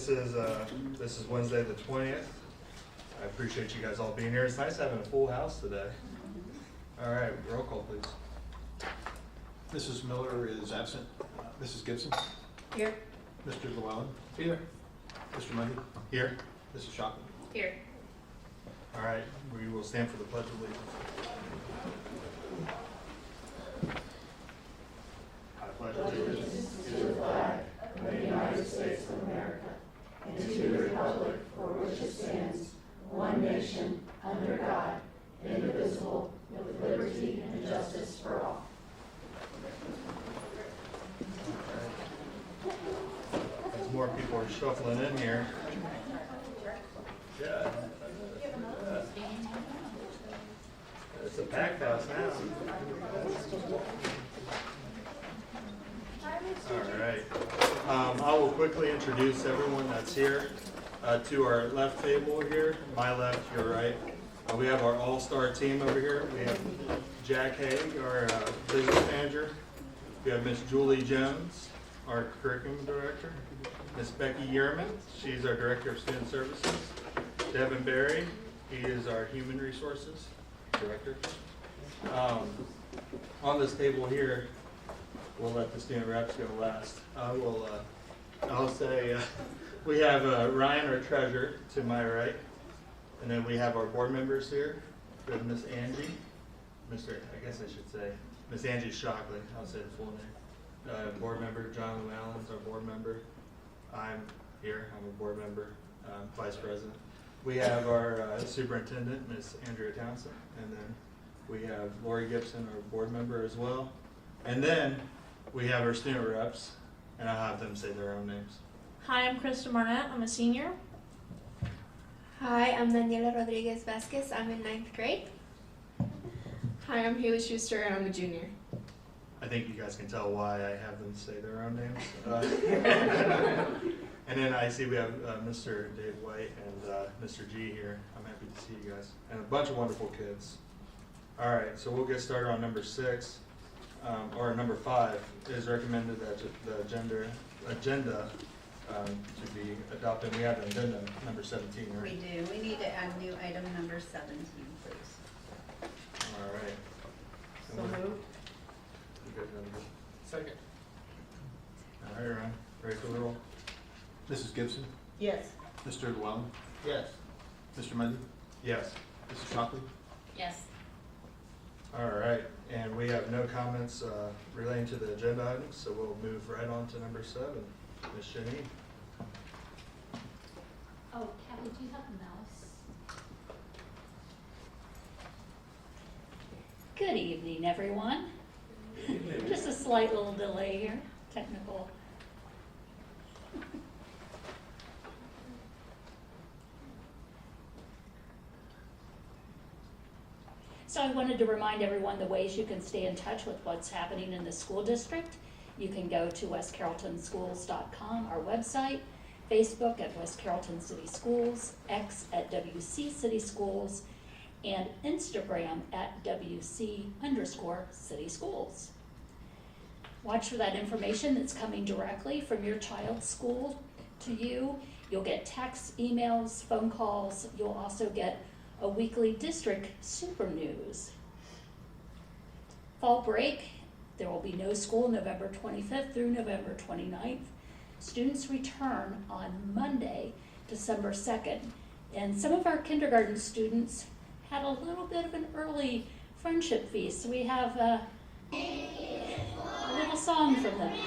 This is Wednesday the 20th. I appreciate you guys all being here. It's nice having a full house today. All right, roll call, please. Mrs. Miller is absent. Mrs. Gibson? Here. Mr. Llewellyn? Here. Mr. Mundy? Here. Mrs. Shockley? Here. All right, we will stand for the Pledge of Allegiance. I pledge allegiance to the flag of the United States of America and to the republic for which it stands, one nation, under God, indivisible, with liberty and justice for all. As more people are shuffling in here. Yeah. It's a packed house now. All right. I will quickly introduce everyone that's here. To our left table here, my left, your right. We have our all-star team over here. We have Jack Haig, our business manager. We have Miss Julie Jones, our curriculum director. Miss Becky Yearman, she's our director of student services. Devin Berry, he is our human resources director. On this table here, we'll let the student reps go last. I'll say we have Ryan, our treasurer, to my right. And then we have our board members here. We have Miss Angie, I guess I should say, Miss Angie Shockley, I'll say the full name. Board member John Llewellyn's our board member. I'm here, I'm a board member, vice president. We have our superintendent, Miss Andrea Townsend, and then we have Lori Gibson, our board member as well. And then we have our student reps, and I'll have them say their own names. Hi, I'm Krista Marnett. I'm a senior. Hi, I'm Daniela Rodriguez Vasquez. I'm in 9th grade. Hi, I'm Haley Schuster and I'm a junior. I think you guys can tell why I have them say their own names. And then I see we have Mr. Dave White and Mr. G here. I'm happy to see you guys. And a bunch of wonderful kids. All right, so we'll get started on number 6. Or number 5 is recommended that the agenda to be adopted. We have an agenda number 17, right? We do. We need to add new item number 17, please. All right. So moved. You guys have it? Second. All right, Ryan. Ready for the roll? Mrs. Gibson? Yes. Mr. Llewellyn? Yes. Mr. Mundy? Yes. Mrs. Shockley? Yes. All right, and we have no comments relating to the agenda items, so we'll move right on to number 7. Ms. Shanine. Oh, Kathy, do you have a mouse? Good evening, everyone. Just a slight little delay here, technical. So I wanted to remind everyone the ways you can stay in touch with what's happening in the school district. You can go to westcarrolltonschools.com, our website, Facebook at West Carrollton City Schools, X at WC City Schools, and Instagram at WC_City Schools. Watch for that information that's coming directly from your child's school to you. You'll get texts, emails, phone calls. You'll also get a weekly district super news. Fall break, there will be no school November 25th through November 29th. Students return on Monday, December 2nd. And some of our kindergarten students had a little bit of an early friendship feast. So we have a little song from them.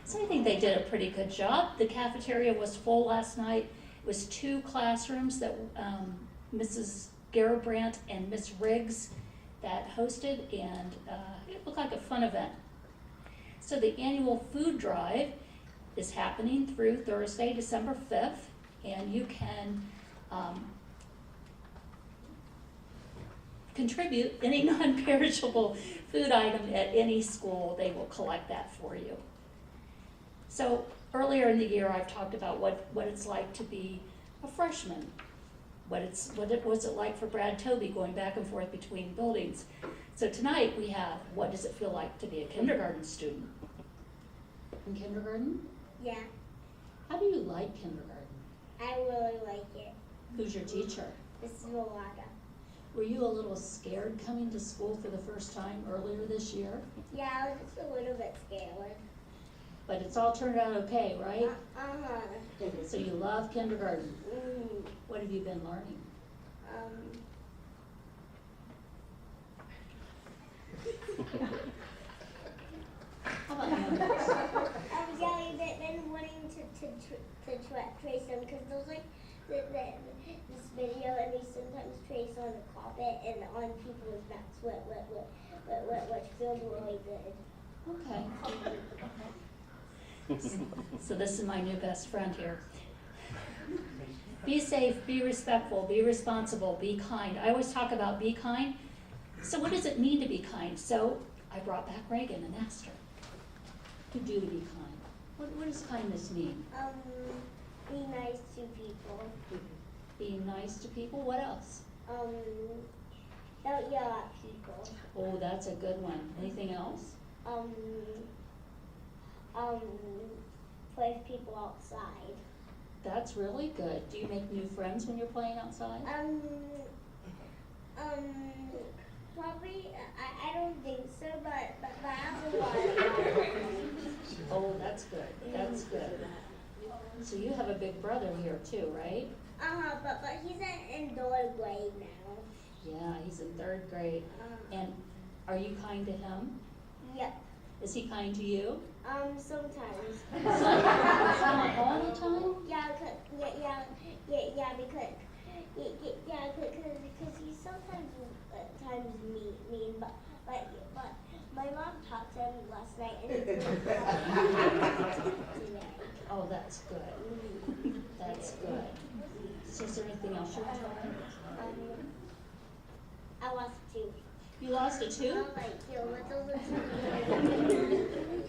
So I think they did a pretty good job. The cafeteria was full last night. It was 2 classrooms that Mrs. Garabrandt and Miss Riggs that hosted, and it looked like a fun event. So the annual food drive is happening through Thursday, December 5th, and you can contribute any non-perishable food item at any school. They will collect that for you. So earlier in the year, I've talked about what it's like to be a freshman. Was it like for Brad Toby going back and forth between buildings? So tonight we have, what does it feel like to be a kindergarten student? In kindergarten? Yeah, How do you like kindergarten? I really like it. Who's your teacher? This is Milana. Were you a little scared coming to school for the first time earlier this year? Yeah, I was just a little bit scared. But it's all turned out okay, right? Uh-huh. So you love kindergarten. Mm, What have you been learning? How about numbers? Yeah, we've been wanting to trace them because those like this video, and we sometimes trace on the carpet and on people's backs, which feels really good. Okay. So this is my new best friend here. Be safe, be respectful, be responsible, be kind. I always talk about be kind. So what does it mean to be kind? So I brought back Reagan and asked her to do to be kind. What does kindness mean? Be nice to people. Being nice to people, what else? Don't yell at people. Oh, that's a good one. Anything else? Play with people outside. That's really good. Do you make new friends when you're playing outside? Probably, I don't think so, but I have a lot of friends. Oh, that's good. That's good. So you have a big brother here too, right? But he's in third grade now. Yeah, he's in third grade. And are you kind to him? Yep. Is he kind to you? Sometimes. Not all the time? Because he's sometimes mean, but my mom talked to him last night and he today. Oh, that's good. That's good. So is there anything else you want to tell me? I lost two. You lost a tooth? Like,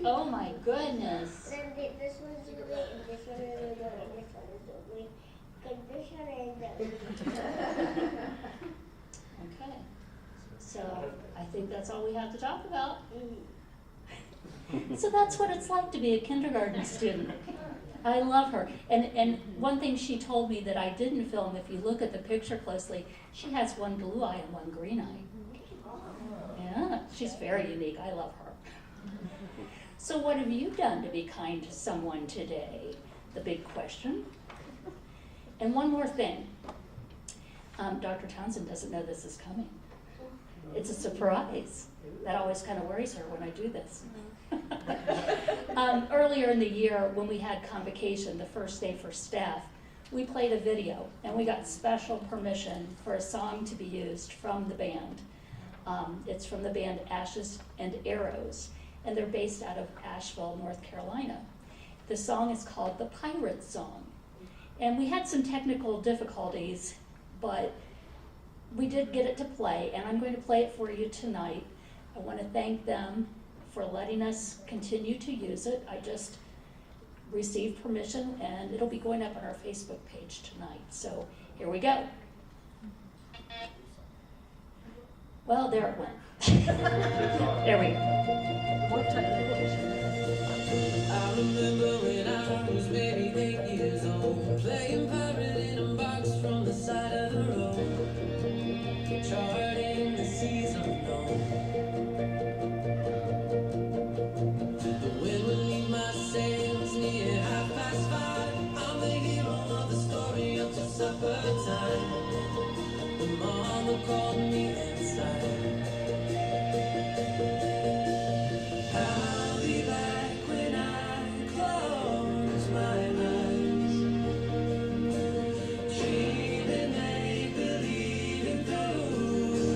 Oh my goodness. then this one's really, and this one is really, and this one is really, because this one is really. Okay. So I think that's all we have to talk about. So that's what it's like to be a kindergarten student. I love her. And one thing she told me that I didn't film, if you look at the picture closely, she has one blue eye and one green eye. Yeah, she's very unique. I love her. So what have you done to be kind to someone today? The big question. And one more thing. Dr. Townsend doesn't know this is coming. It's a surprise. That always kind of worries her when I do this. Earlier in the year, when we had convocation, the first day for staff, we played a video, and we got special permission for a song to be used from the band. It's from the band Ashes and Arrows, and they're based out of Asheville, North Carolina. The song is called The Pirate Song. And we had some technical difficulties, but we did get it to play, and I'm going to play it for you tonight. I want to thank them for letting us continue to use it. I just received permission, and it'll be going up on our Facebook page tonight. So here we go. Well, there it went. There we go. More technical issues. I remember when I was maybe 8 years old, playing pirate in a box from the side of the road, charting the seas unknown. The wind would leave my sails near 5:30. I'm the hero of the story until supper time. When Mama called me inside. I'll be back when I close my eyes, dreaming, make believing through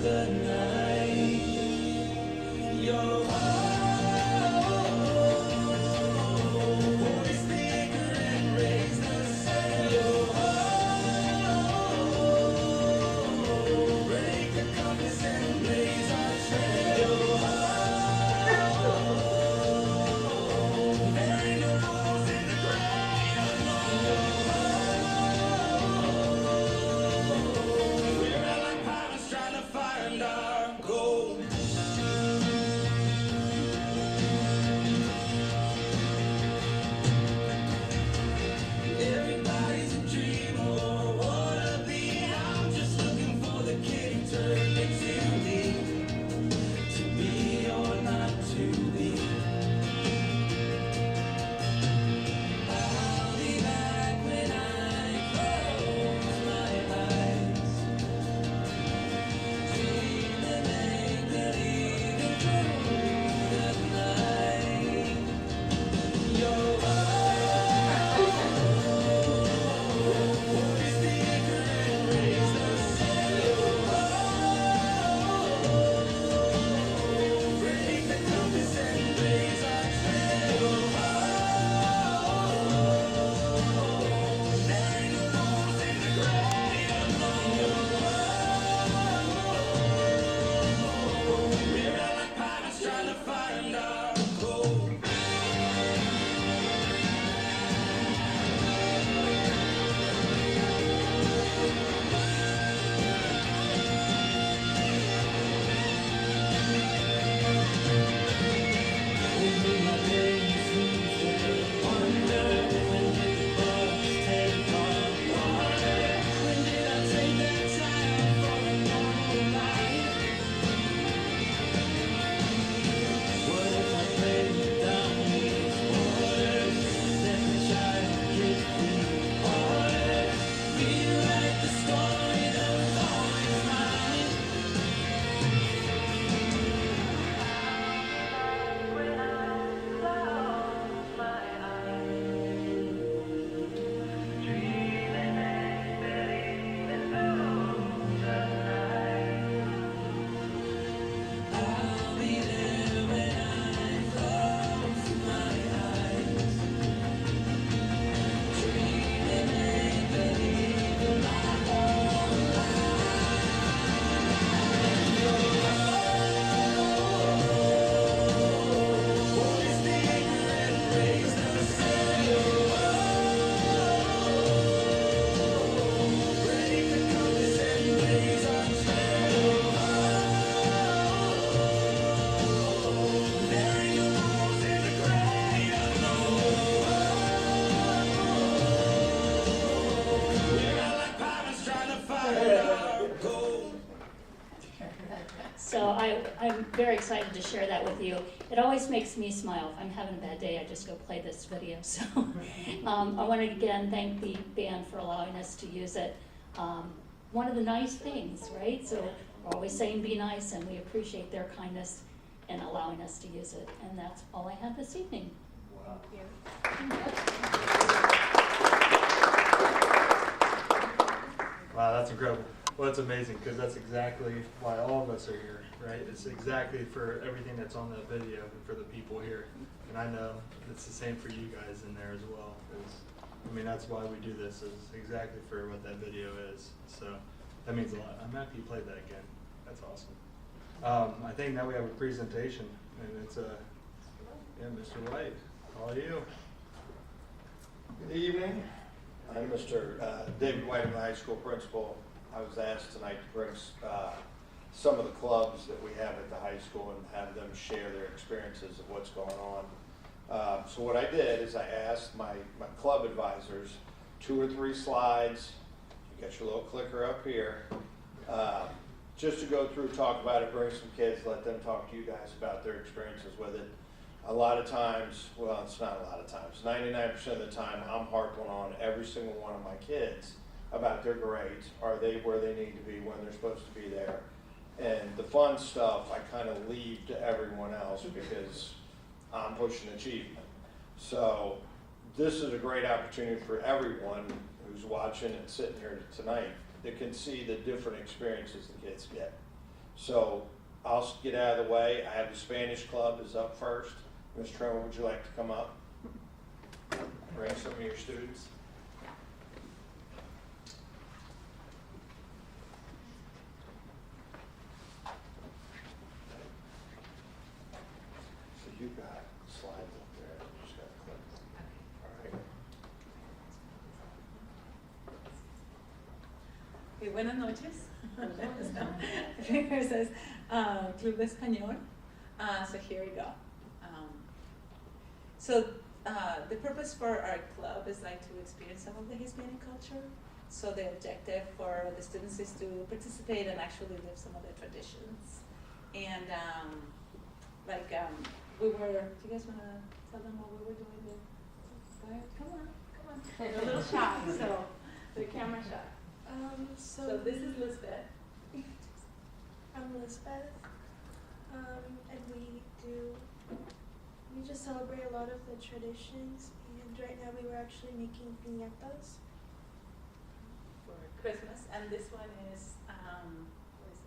I'm very excited to share that with you. It always makes me smile. If I'm having a bad day, I just go play this video. So I want to again thank the band for allowing us to use it. One of the nice things, right? So we're always saying be nice, and we appreciate their kindness in allowing us to use it. And that's all I have this evening. Wow. Wow, that's incredible. Well, that's amazing, because that's exactly why all of us are here, right? It's exactly for everything that's on that video and for the people here. And I know it's the same for you guys in there as well. I mean, that's why we do this, is exactly for what that video is. So that means a lot. I'm happy you played that again. That's awesome. I think now we have a presentation, and it's yeah, Mr. White, all you. Good evening. I'm Mr. David White, I'm the high school principal. I was asked tonight to bring some of the clubs that we have at the high school and have them share their experiences of what's going on. So what I did is I asked my club advisors 2 or 3 slides. You got your little clicker up here. Just to go through, talk about it, bring some kids, let them talk to you guys about their experiences with it. A lot of times, well, it's not a lot of times, 99% of the time, I'm harping on every single one of my kids about their grades. Are they where they need to be when they're supposed to be there? And the fun stuff I kind of leave to everyone else because I'm pushing achievement. So this is a great opportunity for everyone who's watching and sitting here tonight that can see the different experiences the kids get. So I'll get out of the way. I have the Spanish club is up first. Ms. Trimmer, would you like to come up? Bring some of your students. So you got slides up there. You just got to click them. All right. Okay, buenas noches. It says Club de Español. So here we go. The purpose for our club is like to experience some of the Hispanic culture. So the objective for the students is to participate and actually live some of the traditions. And we were, do you guys want to tell them what we were doing? Go ahead, come on. They're a little shy, so the camera shy. So this is Lisbeth. I'm Lisbeth, and we just celebrate a lot of the traditions, and right now we were actually making piñatas. For Christmas, and this one is, what is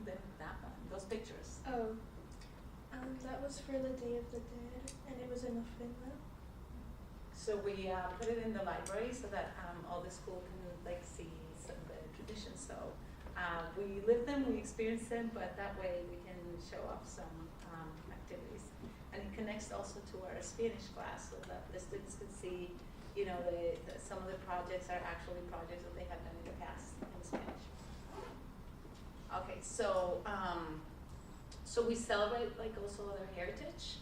it? That one, those pictures. Oh, that was for the Day of the Dead, and it was in ofrenda. So we put it in the library so that all the school can see some of the traditions. So we live them, we experience them, but that way we can show off some activities. And it connects also to our Spanish class so that the students can see, some of the projects are actually projects that they have done in the past in Spanish. Okay, so we celebrate also their heritage.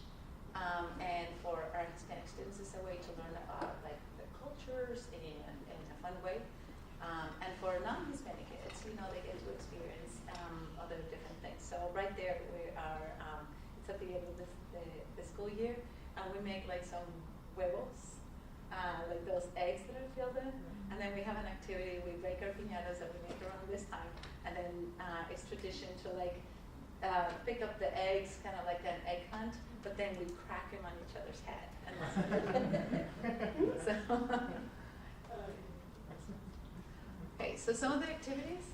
And for our Hispanic students, it's a way to learn about the cultures in a fun way. And for non-Hispanic kids, they get to experience other different things. So right there, we are, it's at the end of the school year, and we make some huevos, those eggs that are filled in. And then we have an activity, we break our piñatas that we make around this time. And then it's tradition to pick up the eggs, kind of like an egg hunt, but then we crack them on each other's head. And okay, so some of the activities?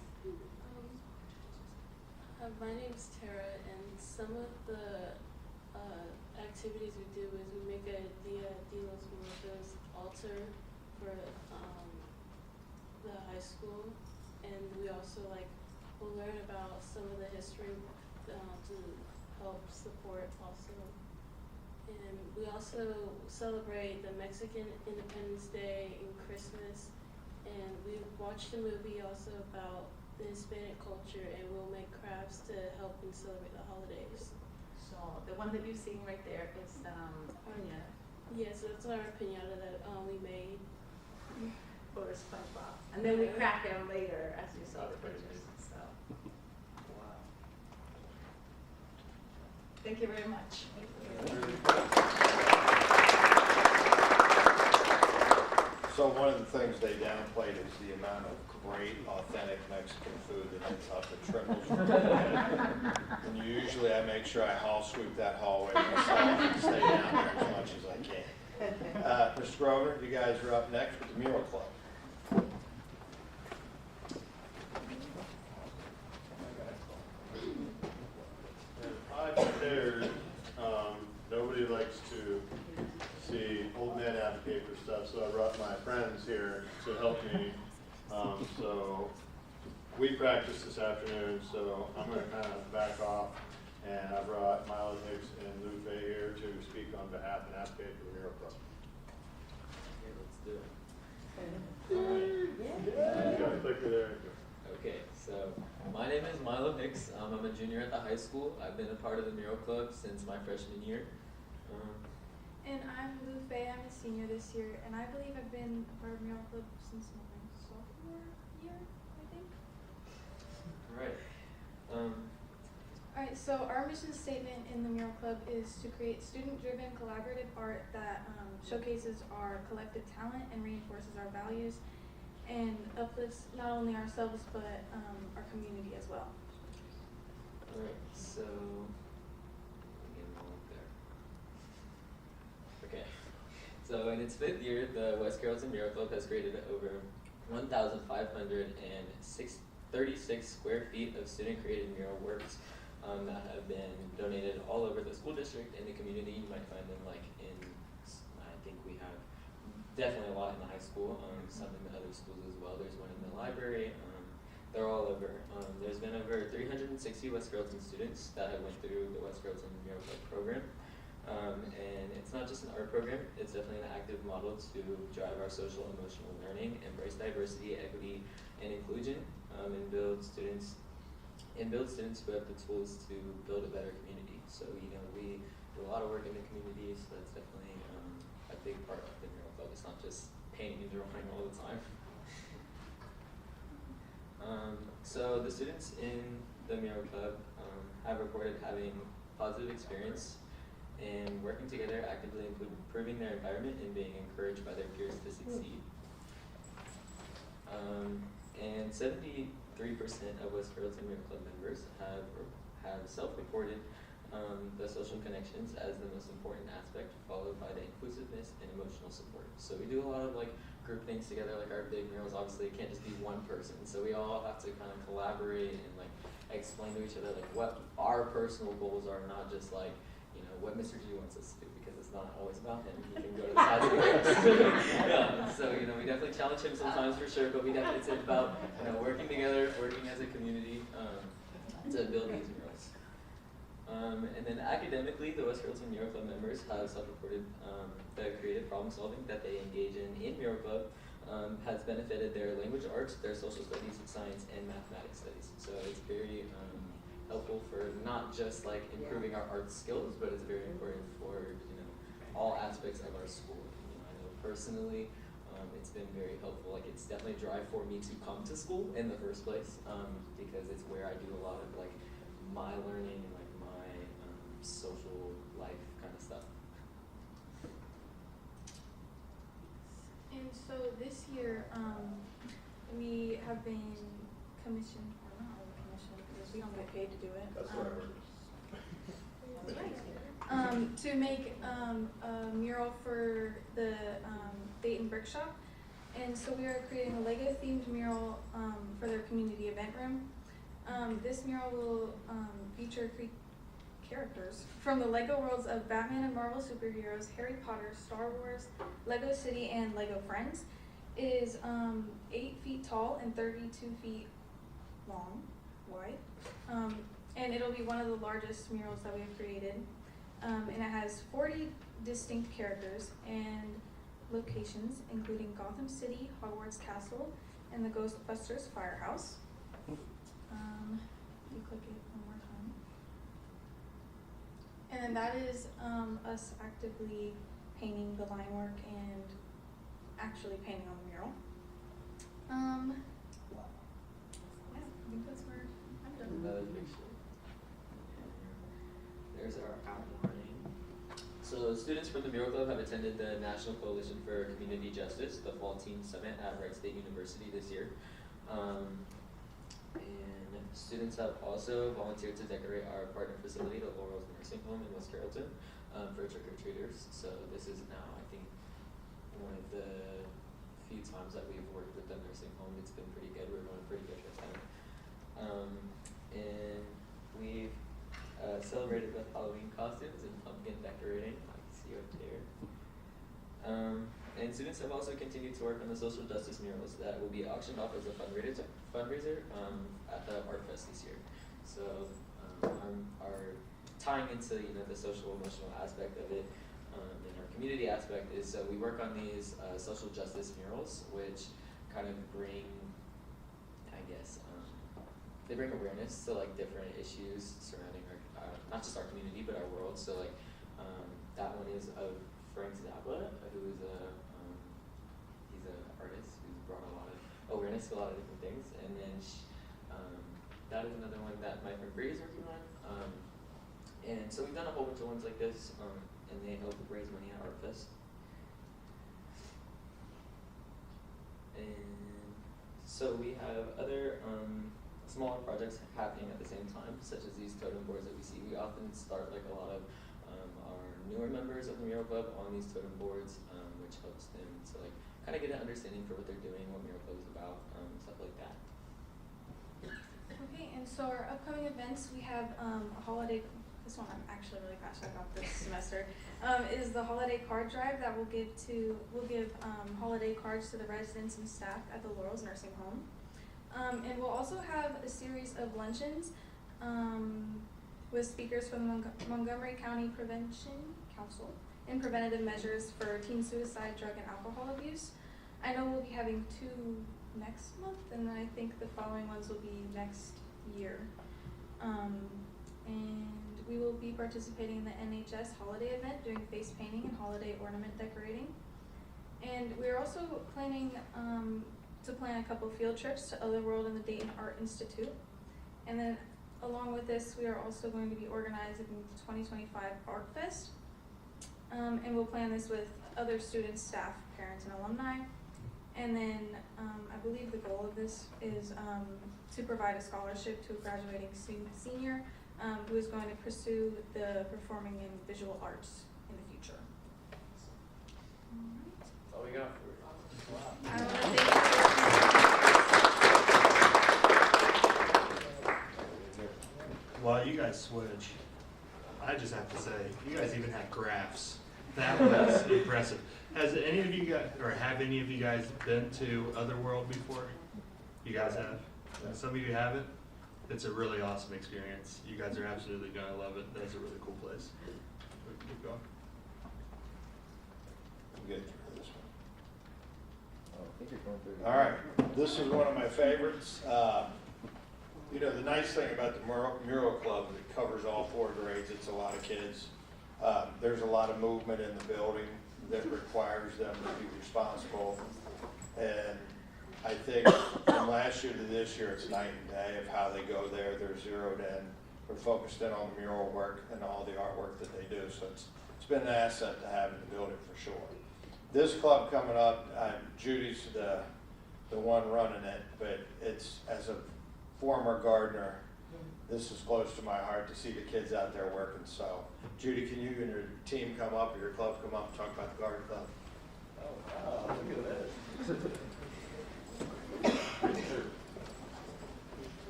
My name's Tara, and some of the activities we do is we make a Dia de los Muertos altar for the high school, and we also we'll learn about some of the history to help support also. And we also celebrate the Mexican Independence Day and Christmas, and we watched a movie also about the Hispanic culture, and we'll make crafts to help and celebrate the holidays. So the one that you're seeing right there is piñata. Yes, that's our piñata that we made. For SpongeBob. And then we crack them later, as you saw the pictures. So. Wow. Thank you very much. So one of the things they downplayed is the amount of great, authentic Mexican food that ends up at Triples. And usually I make sure I hall sweep that hallway myself and stay down there as much as I can. Mr. Grosvenor, you guys are up next with the Mural Club. I prepared, nobody likes to see old men advocate for stuff, so I brought my friends here to help me. So we practiced this afternoon, so I'm going to kind of back off, and I brought Milo Hicks and Lou Fay here to speak on behalf and advocate for the Mural Club. Okay, let's do it. You got a clicker there. Okay, so my name is Milo Hicks. I'm a junior at the high school. I've been a part of the Mural Club since my freshman year. And I'm Lou Fay. I'm a senior this year, and I believe I've been a part of Mural Club since my sophomore year, I think. Alright. Alright, so our mission statement in the Mural Club is to create student-driven collaborative art that showcases our collective talent and reinforces our values and uplifts not only ourselves but our community as well. Alright, so okay. So in its 5th year, the West Carrollton Mural Club has created over 1,536 square feet of student-created mural works that have been donated all over the school district and the community. You might find them like in, I think we have definitely a lot in the high school, some in the other schools as well. There's one in the library. They're all over. There's been over 360 West Carrollton students that have went through the West Carrollton Mural Club program. And it's not just an art program, it's definitely an active model to drive our social and emotional learning, embrace diversity, equity, and inclusion, and build students who have the tools to build a better community. So, you know, we do a lot of work in the community, so that's definitely a big part of the Mural Club. It's not just painting and drawing all the time. So the students in the Mural Club have reported having positive experience and working together, actively improving their environment and being encouraged by their peers to succeed. And 73% of West Carrollton Mural Club members have self-reported the social connections as the most important aspect, followed by the inclusiveness and emotional support. So we do a lot of like group things together, like our big murals. Obviously, it can't just be one person, so we all have to kind of collaborate and like explain to each other like what our personal goals are, not just like, you know, what Mr. G wants us to do, because it's not always about him. He can go to the side of the room. Yeah, so, you know, we definitely challenge him sometimes for sure, but we definitely, it's about, you know, working together, working as a community to build these murals. And then academically, the West Carrollton Mural Club members have self-reported the creative problem solving that they engage in Mural Club has benefited their language arts, their social studies, science, and mathematics studies. So it's very helpful for not just like improving our art skills, but it's very important for, you know, all aspects of our school. You know, I know personally, it's been very helpful. Like, it's definitely a drive for me to come to school in the first place, because it's where I do a lot of like my learning and like my social life kind of stuff. And so this year, we have been commissioned, or not really commissioned, because we don't get paid to do it. That's what I heard. To make a mural for the Dayton Brick Shop. And so we are creating a Lego themed mural for their community event room. This mural will feature characters from the Lego worlds of Batman and Marvel superheroes, Harry Potter, Star Wars, Lego City, and Lego Friends. It is 8 feet tall and 32 feet wide. And it'll be one of the largest murals that we've created. And it has 40 distinct characters and locations, including Gotham City, Hogwarts Castle, and the Ghostbusters Firehouse. You click it one more time. And then that is us actively painting the line work and actually painting on the mural. Yeah, I think that's where I'm done. Another picture. There's honors are out and running. So students from the Mural Club have attended the National Coalition for Community Justice, the Fall Team Summit at Wright State University this year. And students have also volunteered to decorate our partner facility, the Laurels Nursing Home in West Carrollton, for trick-or-treaters. So this is now, I think, one of the few times that we've worked with the nursing home. It's been pretty good. We're going pretty good with them. And we've celebrated with Halloween costumes and pumpkin decorating, like you see up there. And students have also continued to work on the social justice murals that will be auctioned off as a fundraiser at the Art Fest this year. So our tying into the social emotional aspect of it and our community aspect is so we work on these social justice murals, which kind of bring, I guess, they bring awareness to like different issues surrounding our not just our community but our world. So like that one is of Frank Zappa, who is he's an artist who's brought a lot of awareness to a lot of different things. And then that is another one that my friend Bree is working on. And so we've done a whole bunch of ones like this, and they help raise money at Art Fest. And so we have other smaller projects happening at the same time, such as these totem boards that we see. We often start like a lot of our newer members of the Mural Club on these totem boards, which helps them to like kind of get an understanding for what they're doing, what Mural Club is about, stuff like that. Okay, and so our upcoming events, we have a holiday, this one I'm actually really passionate about this semester, is the holiday card drive that we'll give holiday cards to the residents and staff at the Laurels Nursing Home. And we'll also have a series of luncheons with speakers from the Montgomery County Prevention Council and preventative measures for teen suicide, drug, and alcohol abuse. I know we'll be having 2 next month, and then I think the following ones will be next year. And we will be participating in the NHS holiday event, doing face painting and holiday ornament decorating. And we're also planning to plan a couple field trips to Otherworld and the Dayton Art Institute. And then along with this, we are also going to be organizing the 2025 Art Fest. And we'll plan this with other students, staff, parents, and alumni. And then I believe the goal of this is to provide a scholarship to a graduating senior who is going to pursue the performing and visual arts in the future. That's all we got for you. I want to thank you. While you guys switch, I just have to say, you guys even had graphs. That was impressive. Has any of you guys, or have any of you guys been to Otherworld before? You guys have? Some of you haven't? It's a really awesome experience. You guys are absolutely gonna love it. That's a really cool place. Keep going. I'm good for this one. Oh, I think you're going through. All right, this is one of my favorites. The nice thing about the Mural Club is it covers all 4 grades. It's a lot of kids. There's a lot of movement in the building that requires them to be responsible. And I think from last year to this year, it's night and day of how they go there. They're zeroed in. They're focused in on the mural work and all the artwork that they do. So it's been an asset to have in the building for sure. This club coming up, Judy's the one running it, but it's, as a former gardener, this is close to my heart to see the kids out there working. So Judy, can you and your team come up, or your club come up and talk about the garden club? Oh, wow, look at that.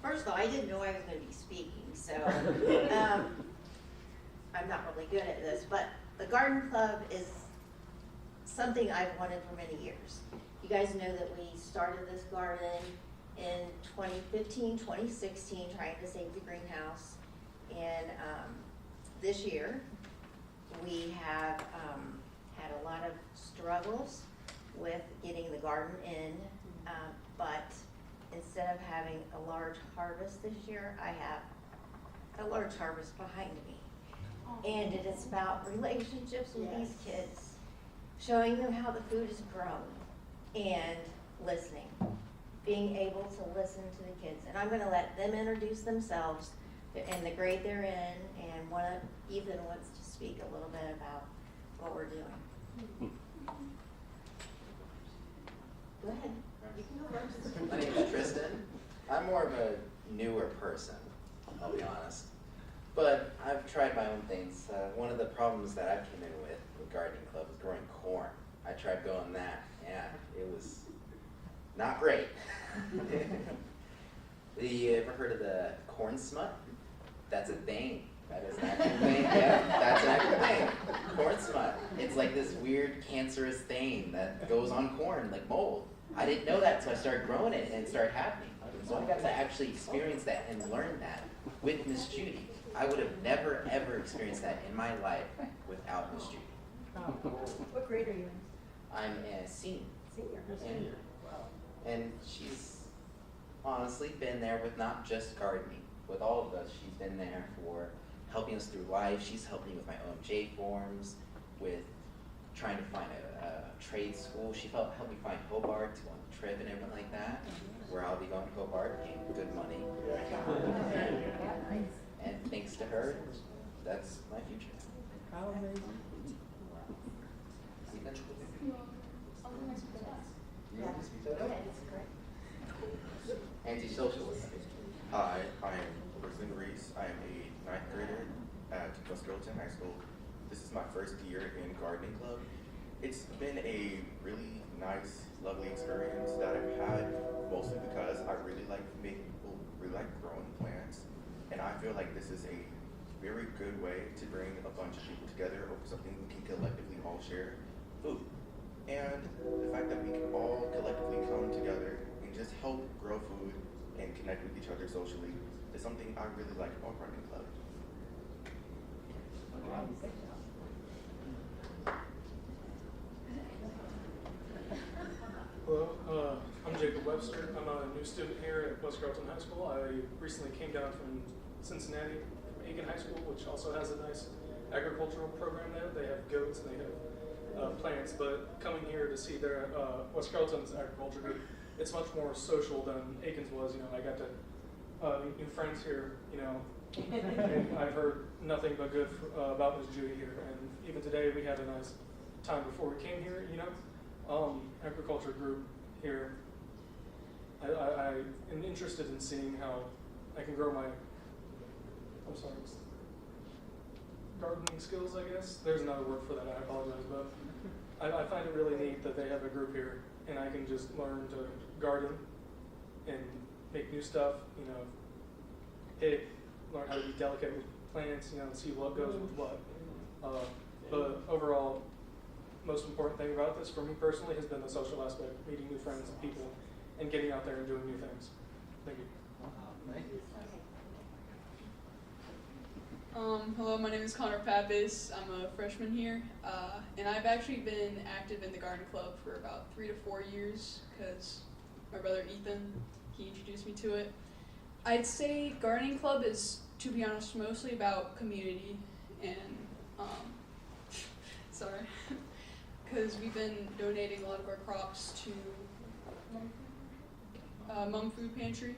First of all, I didn't know I was going to be speaking, so I'm not really good at this, but the garden club is something I've wanted for many years. You guys know that we started this garden in 2015, 2016, trying to save the greenhouse. And this year, we have had a lot of struggles with getting the garden in, but instead of having a large harvest this year, I have a large harvest behind me. And it is about relationships with these kids, showing them how the food is grown and listening. being able to listen to the kids. And I'm going to let them introduce themselves and the grade they're in, and Ethan wants to speak a little bit about what we're doing. Go ahead. You can go first. My name is Tristan. I'm more of a newer person, I'll be honest. But I've tried my own things. One of the problems that I came in with gardening club was growing corn. I tried growing that, and it was not great. You ever heard of the corn smut? That's a thing. That is an actual thing. Yeah, that's an actual thing. Corn smut. It's like this weird cancerous thing that goes on corn, like mold. I didn't know that, so I started growing it, and it started happening. So I got to actually experience that and learn that with Miss Judy. I would have never, ever experienced that in my life without Miss Judy. What grade are you in? I'm a senior. Senior. And she's honestly been there with not just gardening, with all of us. She's been there for helping us through life. She's helped me with my OMJ forms, with trying to find a trade school. She helped me find Hobart to go on a trip and everything like that, where I'll be going to Hobart, paying good money. And thanks to her, that's my future. How amazing. Anti-socialist. Hi, I am Brooklyn Reese. I am a 9th grader at West Carrollton High School. This is my first year in gardening club. It's been a really nice, lovely experience that I've had, mostly because I really like making people really like growing plants. And I feel like this is a very good way to bring a bunch of people together over something we can collectively all share, food. And the fact that we can all collectively come together and just help grow food and connect with each other socially is something I really like about gardening club. Hello, I'm Jacob Webster. I'm a new student here at West Carrollton High School. I recently came down from Cincinnati, from Aiken High School, which also has a nice agricultural program there. They have goats and they have plants, but coming here to see their West Carrollton's agriculture group, it's much more social than Aiken's was. You know, I got to meet new friends here, you know, and I've heard nothing but good about Ms. Judy here. And even today we had a nice time before we came here, you know. Agriculture group here. I am interested in seeing how I can grow my, gardening skills, I guess. There's another word for that, I apologize, but I find it really neat that they have a group here and I can just learn to garden and make new stuff, you know, learn how to be delicate with plants, you know, and see what goes with what. But overall, most important thing about this for me personally has been the social aspect, meeting new friends and people, and getting out there and doing new things. Thank you. Thank you. Hello, my name is Connor Pappas. I'm a freshman here, and I've actually been active in the garden club for about 3 to 4 years because my brother Ethan, he introduced me to it. I'd say gardening club is, to be honest, mostly about community and, sorry, because we've been donating a lot of our crops to Mum Food Pantry.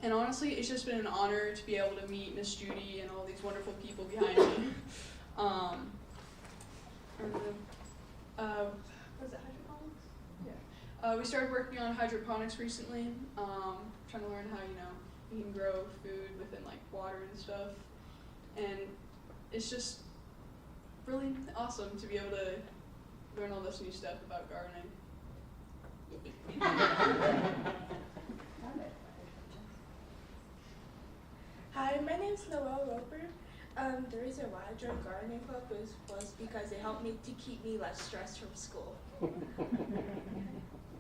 And honestly, it's just been an honor to be able to meet Miss Judy and all these wonderful people behind me. Was it hydroponics? Yeah. We started working on hydroponics recently, trying to learn how, you know, you can grow food within like water and stuff. And it's just really awesome to be able to learn all this new stuff about gardening. Hi, my name is Noelle Roper. The reason why I joined Gardening Club was because it helped me to keep me less stressed from school.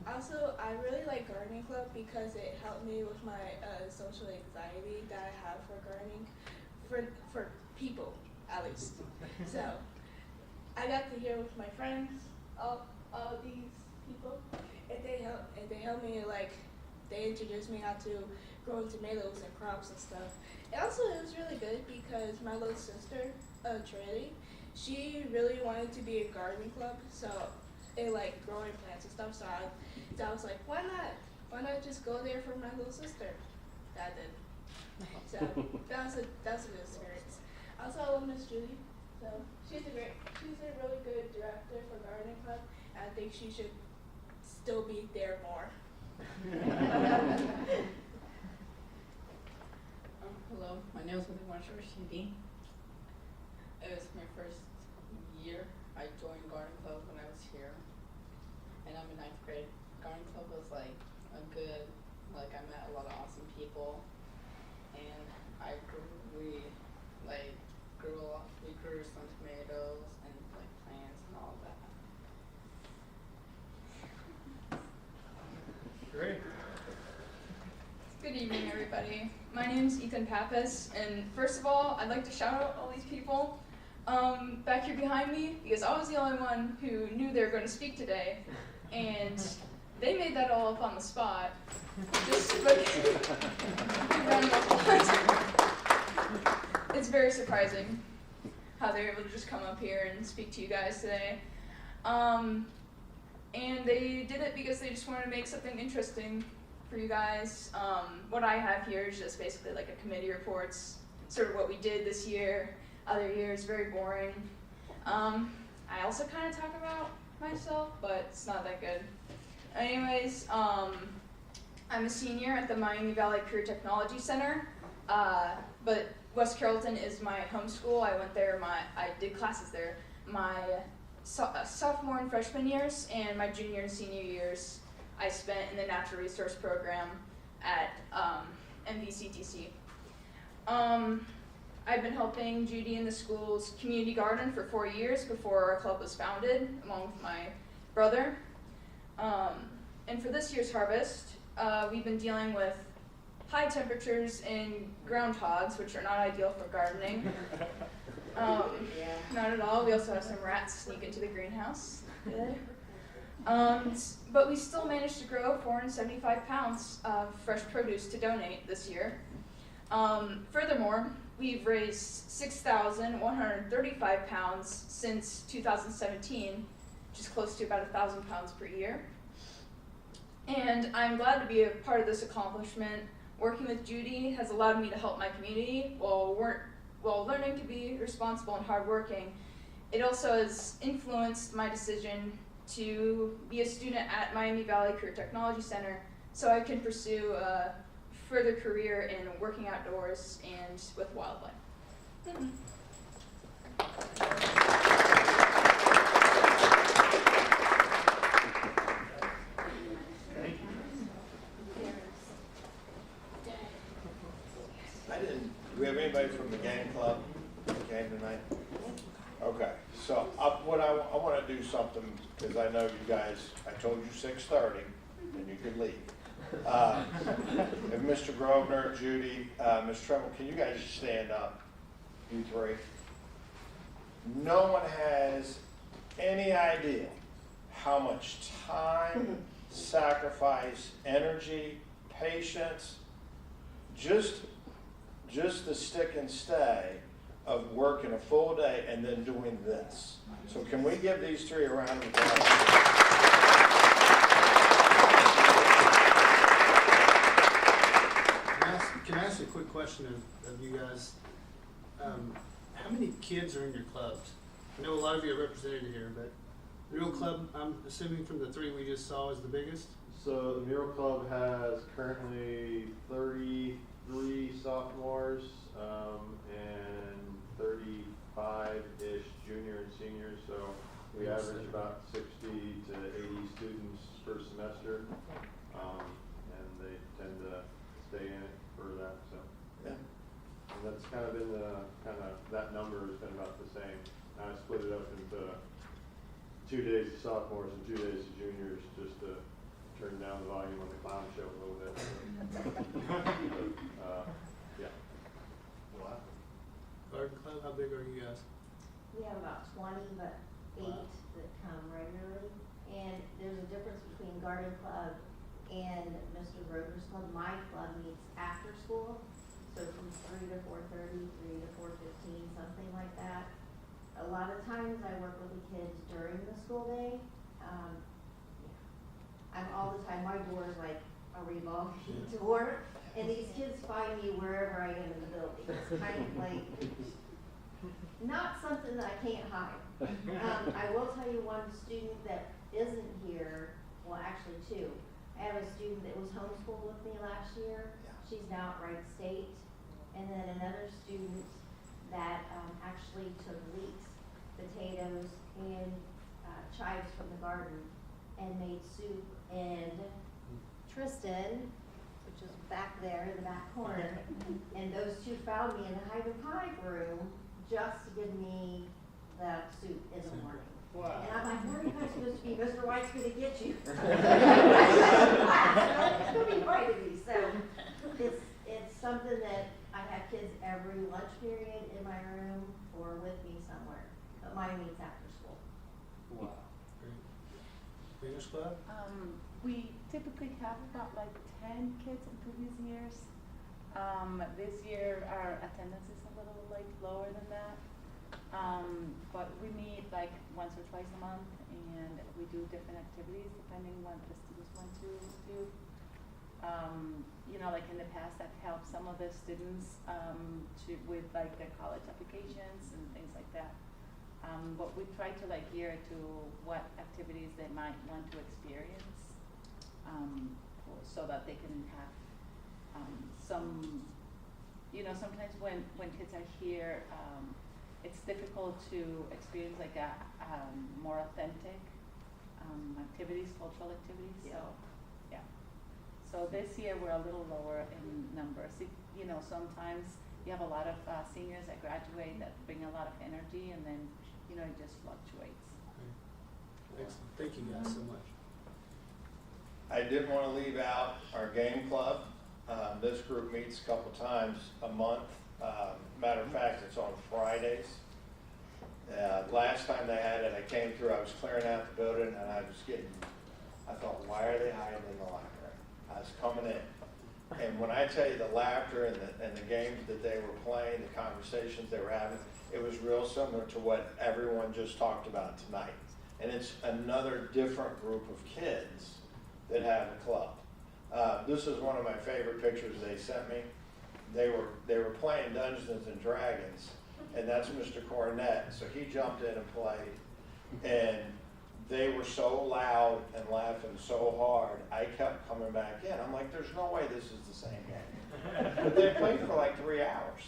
Also, I really like Gardening Club because it helped me with my social anxiety that I have for gardening, for people at least. So I got to hear with my friends, all these people, and they helped me, like, they introduced me how to grow tomatoes and crops and stuff. And also, it was really good because my little sister, Trinity, she really wanted to be in gardening club, so in like growing plants and stuff. So I was like, why not? Why not just go there for my little sister? That I did. So that was a good experience. Also, I love Miss Judy. So she's a really good director for gardening club. And I think she should still be there more. Hello, my name is Marsha Rashidi. It was my first year. I joined garden club when I was here, and I'm in 9th grade. Garden club was like a good, like I met a lot of awesome people, and we grew some tomatoes and like plants and all that. Great. Good evening, everybody. My name is Ethan Pappas, and first of all, I'd like to shout out all these people back here behind me, because I was the only one who knew they were going to speak today, and they made that all up on the spot. Just like, round of applause. It's very surprising how they're able to just come up here and speak to you guys today. And they did it because they just wanted to make something interesting for you guys. What I have here is just basically like a committee reports, sort of what we did this year, other years, very boring. I also kind of talk about myself, but it's not that good. Anyways, I'm a senior at the Miami Valley Career Technology Center, but West Carrollton is my home school. I went there, I did classes there my sophomore and freshman years, and my junior and senior years I spent in the natural resource program at MVCTC. I've been helping Judy in the school's community garden for 4 years before our club was founded, along with my brother. And for this year's harvest, we've been dealing with high temperatures and groundhogs, which are not ideal for gardening. Not at all. We also have some rats sneak into the greenhouse. Good. But we still managed to grow 475 pounds of fresh produce to donate this year. Furthermore, we've raised 6,135 pounds since 2017, which is close to about 1,000 pounds per year. And I'm glad to be a part of this accomplishment. Working with Judy has allowed me to help my community while learning to be responsible and hardworking. It also has influenced my decision to be a student at Miami Valley Career Technology Center so I can pursue a further career in working outdoors and with wildlife. Do we have anybody from the gang club that came tonight? Okay, so what I want to do something, because I know you guys, I told you 6:30, and you could leave. If Mr. Grosvenor, Judy, Ms. Tremble, can you guys just stand up, you three? No one has any idea how much time, sacrifice, energy, patience, just the stick and stay of working a full day and then doing this. So can we give these three a round of applause? Can I ask a quick question of you guys? How many kids are in your clubs? I know a lot of you are represented here, but the Mural Club, I'm assuming from the three we just saw, is the biggest? So the Mural Club has currently 33 sophomores and 35-ish junior and seniors. So we average about 60 to 80 students per semester, and they tend to stay in it for that. So yeah, and that's kind of been that number has been about the same. I split it up into 2 days of sophomores and 2 days of juniors, just to turn down the volume on the clown show a little bit. Yeah. Garden Club, how big are you guys? We have about 20, but 8 that come regularly. And there's a difference between Garden Club and Mr. Grover's Club. My club meets after school, so from 3 to 4:30, 3 to 4:15, something like that. A lot of times I work with the kids during the school day, I'm all the time, my door is like a revolving door, and these kids find me wherever I am in the building. It's kind of like, not something that I can't hide. I will tell you one student that isn't here, well, actually two. I have a student that was homeschooled with me last year. She's now at Wright State. And then another student that actually took leeks, potatoes, and chives from the garden and made soup. And Tristan, which is back there in the back corner, and those two found me in the hydroponic room just to give me the soup in the morning. Wow. And I'm like, where are you guys supposed to be? Mr. White's gonna get you. It's gonna be right of me. So it's something that I have kids every lunch period in my room or with me somewhere. But mine meets after school. Wow. Great. Leaders Club? We typically have about like 10 kids in previous years. This year our attendance is a little like lower than that. But we meet like once or twice a month, and we do different activities depending on what the students want to do. You know, like in the past, I've helped some of the students with like their college applications and things like that. But we try to like gear to what activities they might want to experience, so that they can have some, you know, sometimes when kids are here, it's difficult to experience like a more authentic activities, cultural activities. Yeah. So, yeah. So this year we're a little lower in numbers. You know, sometimes you have a lot of seniors that graduate that bring a lot of energy, and then, you know, it just fluctuates. Great. Excellent. Thank you guys so much. I didn't want to leave out our game club. This group meets a couple times a month. Matter of fact, it's on Fridays. Last time they had it, I came through, I was clearing out the building, and I thought, why are they hiding in the library? I was coming in. And when I tell you the laughter and the games that they were playing, the conversations they were having, it was real similar to what everyone just talked about tonight. And it's another different group of kids that have a club. This is one of my favorite pictures they sent me. They were playing Dungeons and Dragons, and that's Mr. Cornett, so he jumped in and played, and they were so loud and laughing so hard, I kept coming back in. I'm like, there's no way this is the same game. But they played for like 3 hours.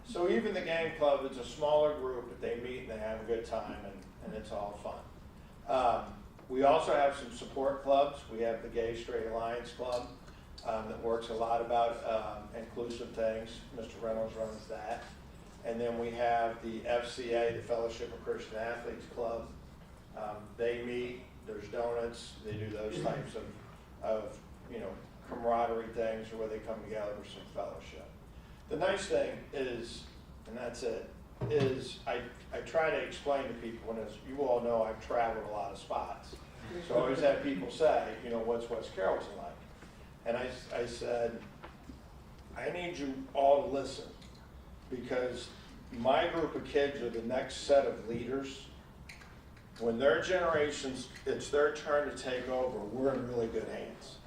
So even the game club, it's a smaller group, but they meet and they have a good time, and it's all fun. We also have some support clubs. We have the Gay Straight Alliance Club that works a lot about inclusive things. Mr. Reynolds runs that. And then we have the FCA, the Fellowship of Christian Athletes Club. They meet, there's donuts, they do those types of you know, camaraderie things, or where they come together for some fellowship. The nice thing is, and that's it, is I try to explain to people, and as you all know, I've traveled a lot of spots. So I always have people say, you know, what's West Carrollton like? And I said, I need you all to listen, because my group of kids are the next set of leaders. When their generations, it's their turn to take over, we're in really good hands.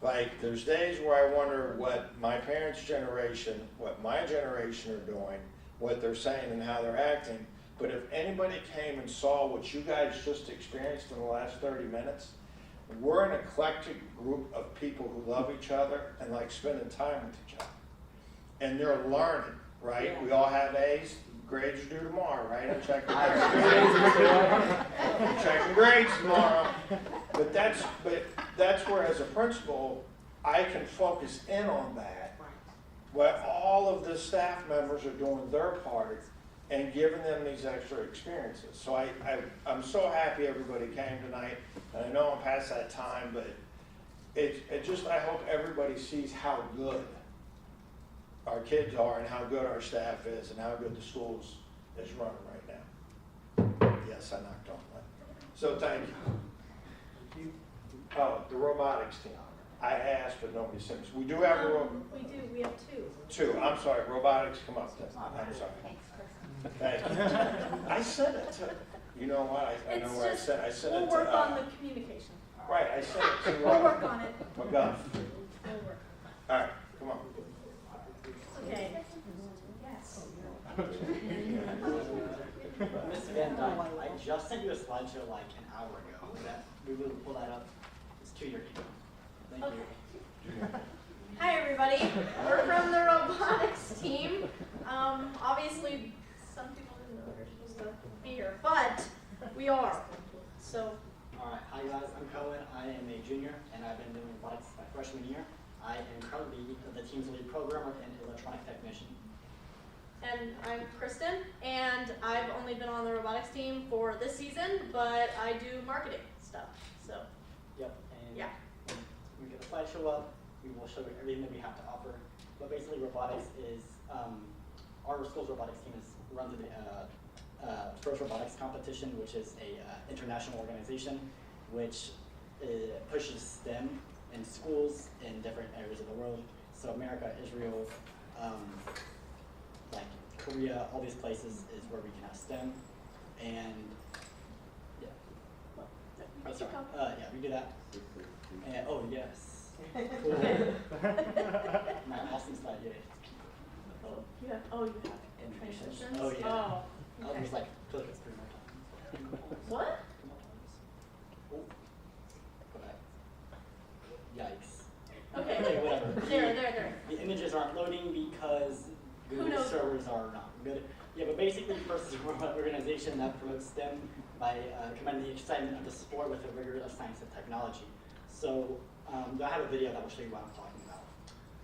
Like, there's days where I wonder what my parents' generation, what my generation are doing, what they're saying and how they're acting. But if anybody came and saw what you guys just experienced in the last 30 minutes, we're an eclectic group of people who love each other and like spending time with each other. And they're learning, right? Yeah. We all have A's. Grades are due tomorrow, right? I'm checking grades. I'm checking grades tomorrow. But that's where, as a principal, I can focus in on that. Where all of the staff members are doing their part and giving them these extra experiences. So I'm so happy everybody came tonight. And I know I'm past that time, but it just, I hope everybody sees how good our kids are and how good our staff is and how good the schools is running right now. Yes, I knocked on that. So thank you. Oh, the robotics team. I asked, but nobody sent us. We do have We have two. two. I'm sorry, robotics, come up then. I'm sorry. Thank you. I said it too. You know what, I know It's where just, I sent it we'll to, work on the communication. right, I sent it to, We'll work on it. McGuff. We'll work. All right, come on. Okay. Yes. Ms. Van Dyke, I just sent you a slideshow like an hour ago. That we will pull that up. It's to your email. Thank you. Hi everybody, we're from the robotics team. Obviously, some people didn't know they're supposed to be here, but we are. So. Alright, hi guys, I'm Cohen. I am a junior and I've been doing robotics my freshman year. I am currently the team's lead programmer and electronic technician. And I'm Kristen, and I've only been on the robotics team for this season, but I do marketing stuff, so. Yep, and yeah. When we get the slideshow up, we will show you everything that we have to offer. But basically robotics is, our school's robotics team is run through the First Robotics Competition, which is a international organization which pushes STEM in schools in different areas of the world. So America, Israel, like Korea, all these places is where we can have STEM. And yeah. Oh, sorry. Yeah, we do that. And oh yes. Cool. My awesome slide, yeah. Oh, you have transitions? Oh yeah. Oh, I okay. was like, click it 3 more times. What? Oh. Go back. Yikes. Okay. Whatever. There. The images aren't loading because Google servers are not good. Yeah, but basically, First is an organization that promotes STEM by combining the excitement of the sport with the rigor of science and technology. So I have a video that will show you what I'm talking about.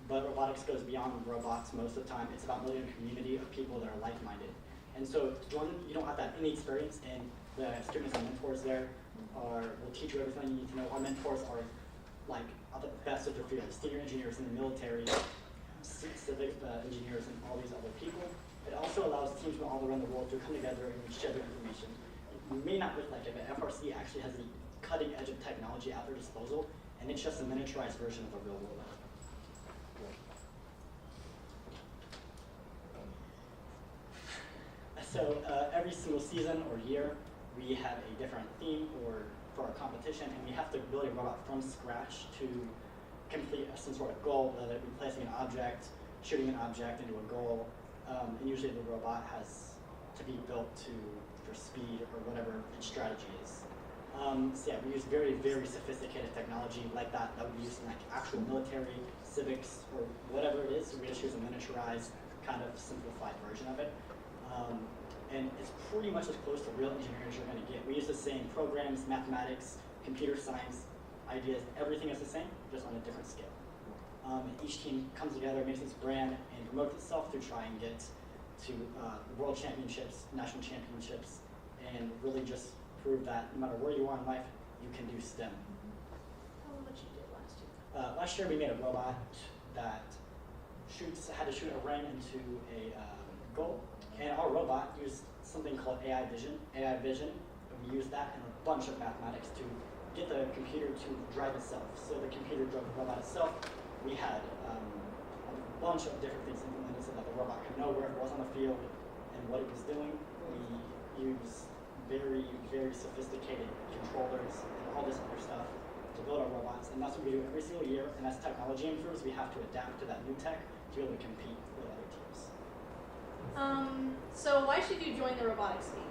But robotics goes beyond robots most of the time. It's about building a community of people that are like-minded. And so you don't have to have any experience, and the students and mentors there will teach you everything you need to know. Our mentors are like the best of their field, senior engineers in the military, civic engineers, and all these other people. It also allows teams from all around the world to come together and share their information. You may not look like it, but FRC actually has the cutting edge of technology at their disposal, and it's just a miniaturized version of the real world. So every single season or year, we have a different theme for our competition, and we have to build a robot from scratch to complete some sort of goal, whether it be placing an object, shooting an object into a goal, and usually the robot has to be built for speed or whatever its strategy is. So yeah, we use very, very sophisticated technology like that we use in like actual military, civics, or whatever it is. So we just use a miniaturized, kind of simplified version of it. And it's pretty much as close to real engineering as you're going to get. We use the same programs, mathematics, computer science, ideas, everything is the same, just on a different scale. And each team comes together, makes its brand, and promotes itself to try and get to world championships, national championships, and really just prove that no matter where you are in life, you can do STEM. Tell them what you did last year. Last year we made a robot that had to shoot a ring into a goal, and our robot used something called AI vision, and we used that and a bunch of mathematics to get the computer to drive itself. So the computer drove the robot itself. We had a bunch of different things implemented so that the robot could know where it was on the field and what it was doing. We use very, very sophisticated controllers and all this other stuff to build our robots, and that's what we do every single year. And as technology improves, we have to adapt to that new tech to be able to compete with other teams. So why should you join the robotics team?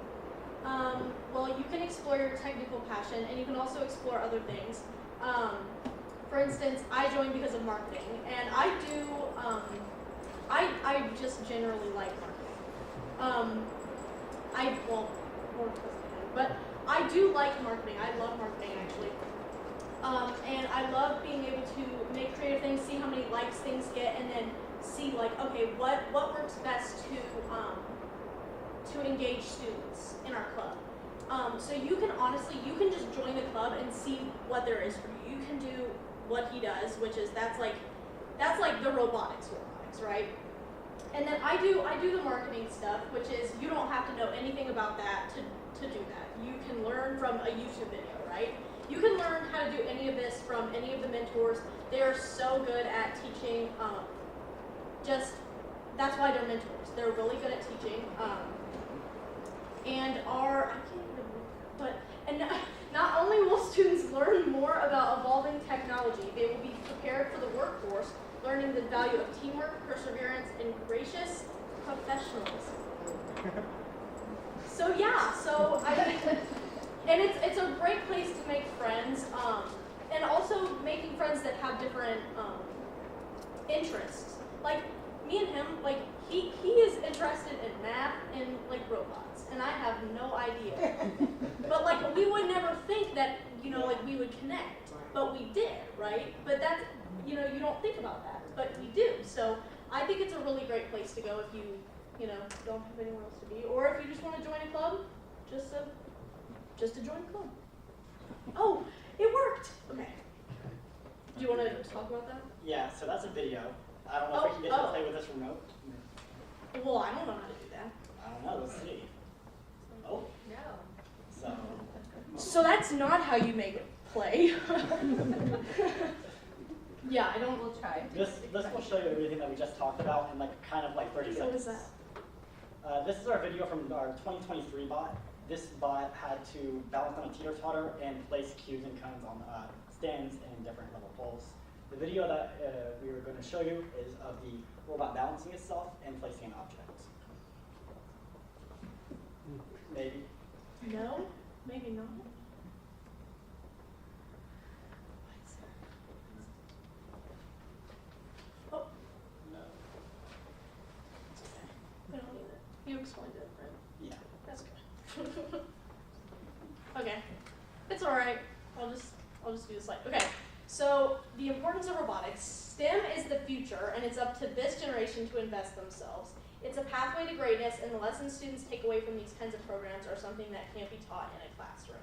Well, you can explore your technical passion, and you can also explore other things. For instance, I joined because of marketing, and I just generally like marketing. But I do like marketing. I love marketing, actually. And I love being able to make creative things, see how many likes things get, and then see like, okay, what works best to engage students in our club. So you can just join the club and see what there is for you. You can do what he does, which is that's like the robotics, right? And then I do the marketing stuff, which is you don't have to know anything about that to do that. You can learn from a YouTube video, right? You can learn how to do any of this from any of the mentors. They are so good at teaching. That's why they're mentors. They're really good at teaching. And I can't even Not only will students learn more about evolving technology, they will be prepared for the workforce, learning the value of teamwork, perseverance, and gracious professionalism. So yeah, and it's a great place to make friends, and also making friends that have different interests. Like me and him, like he is interested in math and like robots, and I have no idea. But like we would never think that like we would connect, but we did, right? But that's you don't think about that, but we do. So I think it's a really great place to go if you don't have anywhere else to be, or if you just want to join a club, just to join a club. Oh, it worked. Okay. Do you want to talk about that? Yeah, so that's a video. I don't know if we can get you to play with this remote. Well, I don't know how to do that. I don't know, let's see. Oh. No. So that's not how you make it play. Yeah, I don't. We'll try. This will show you everything that we just talked about in kind of 30 seconds. What is that? This is our video from our 2023 bot. This bot had to balance on a teeter-totter and place cues and cones on stands and different level poles. The video that we were going to show you is of the robot balancing itself and placing an object. Maybe. No, maybe not. Oh. No. I don't need it. You explained it, right? Yeah. That's good. Okay. It's alright. I'll just do the slide. Okay. So the importance of robotics. STEM is the future, and it's up to this generation to invest themselves. It's a pathway to greatness, and the lessons students take away from these kinds of programs are something that can't be taught in a classroom.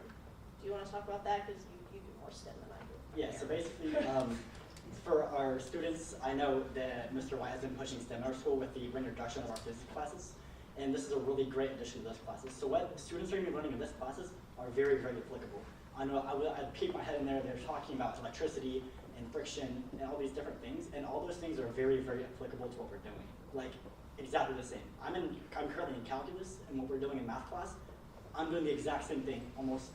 Do you want to talk about that? Because you do more STEM than I do. Yeah, so basically, for our students, I know that Mr. White has been pushing STEM in our school with the reintroduction of our physics classes, and this is a really great addition to those classes. So what students are going to be learning in this classes are very, very applicable. I know I peek my head in there, they're talking about electricity and friction and all these different things, and all those things are very, very applicable to what we're doing. Like, exactly the same. I'm currently in calculus, and what we're doing in math class, I'm doing the exact same thing, almost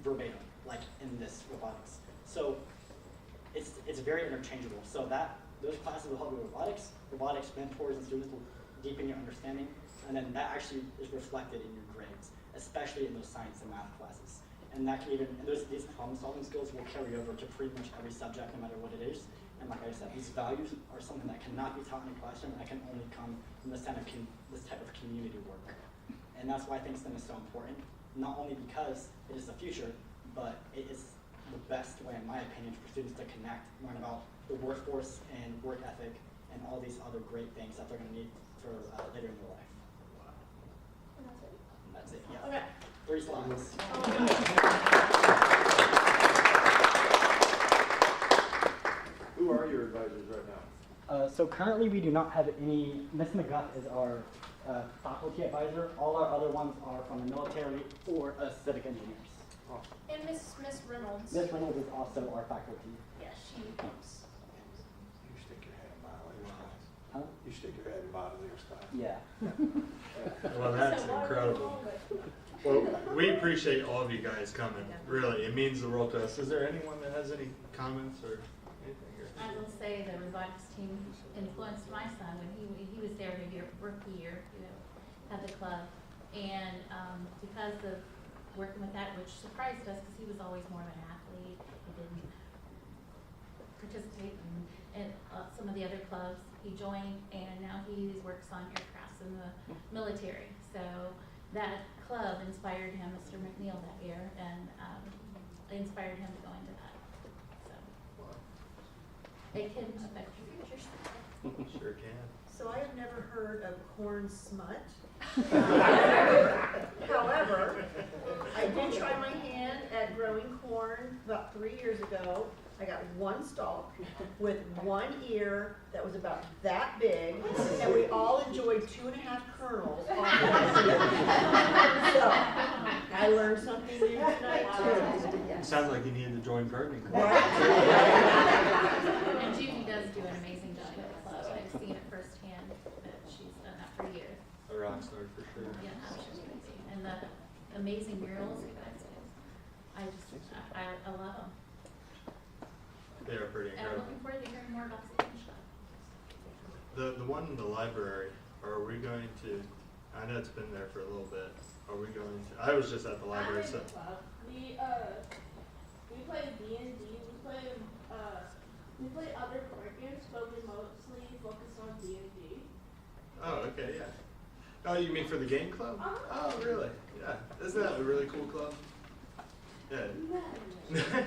verbatim, like in this robotics. So it's very interchangeable. So those classes will help you with robotics mentors and students will deepen your understanding, and then that actually is reflected in your grades, especially in those science and math classes. And that can these problem-solving skills will carry over to pretty much every subject, no matter what it is. And like I said, these values are something that cannot be taught in a classroom, and that can only come from this type of community work. And that's why I think STEM is so important, not only because it is the future, but it is the best way, in my opinion, for students to connect, learn about the workforce and work ethic, and all these other great things that they're going to need for later in their life. And that's it? And that's it, yeah. Okay. 3 slides. Who are your advisors right now? So currently we do not have any. Ms. McGuff is our faculty advisor. All our other ones are from the military or civic engineers. And Miss Reynolds. Ms. Reynolds is also our faculty. Yes, she comes. You stick your head in Miley's class. Huh? You stick your head in Miley's class. Yeah. Well, that's incredible. Well, we appreciate all of you guys coming. Really, it means the world to us. Is there anyone that has any comments or anything? I will say the robotics team influenced my son when he was there maybe a rookie year, at the club, and because of working with that, which surprised us because he was always more of an athlete. He didn't participate in some of the other clubs. He joined, and now he works on aircrafts in the military. So that club inspired him, Mr. McNeil, that year, and inspired him to go into that. So it can affect your future. Sure can. So I have never heard of corn smut. However, I did try my hand at growing corn about 3 years ago. I got one stalk with one ear that was about that big, and we all enjoyed 2.5 kernels off of it. So I learned something new tonight too. It sounds like you needed to join gardening club. And Judy does do an amazing job at the club. I've seen it firsthand that she's done that for years. A rock star for sure. Yeah, she's amazing. And the amazing murals you guys do. I love them. They are pretty And I'm incredible. looking forward to hearing more about the finish up. The one in the library, are we going to, I know it's been there for a little bit, are we going to, I was just at the library, so. We play D&D. We play other board games, but we mostly focus on D&D. Oh, okay, yeah. Oh, you mean for the game club? Oh, really? Yeah. Isn't that a really cool club? Yeah. Not really. Not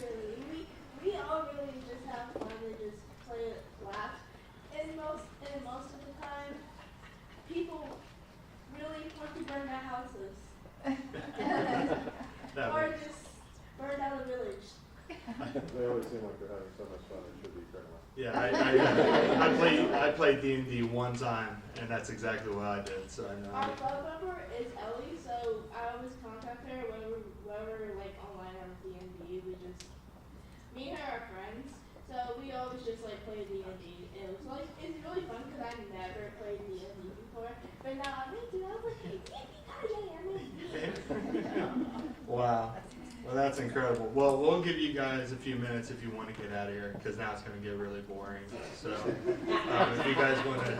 really. We all really just have fun and just play it, laugh. And most of the time, people really want to burn their houses. Or just burn down a village. They always seem like they're having so much fun, it should be criminal. Yeah, I played D&D one time, and that's exactly what I did, so I know. Our club member is Ellie, so I always contact her whenever like online on D&D. Me and her are friends, so we always just like play D&D. And it's really fun because I've never played D&D before, but now I'm into it. I was like, hey, Wow. Well, that's incredible. Well, we'll give you guys a few minutes if you want to get out of here, because now it's going to get really boring. So, if you guys want to,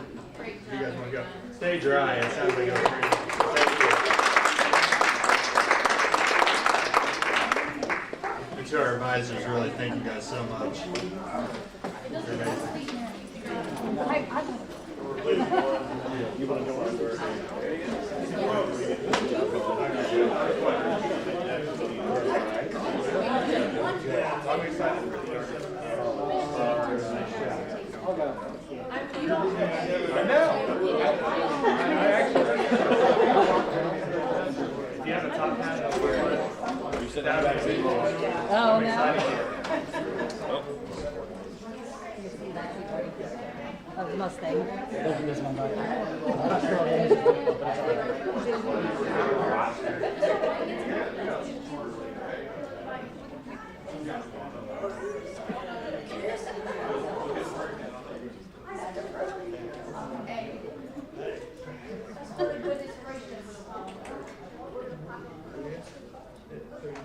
go, stay dry. It sounds like a great. And to our advisors, really, thank you guys so much. You're amazing. You want to know what we're I'm excited for the I know. I actually. Do you have a top hat? You said that. Oh, no. Of the Mustang.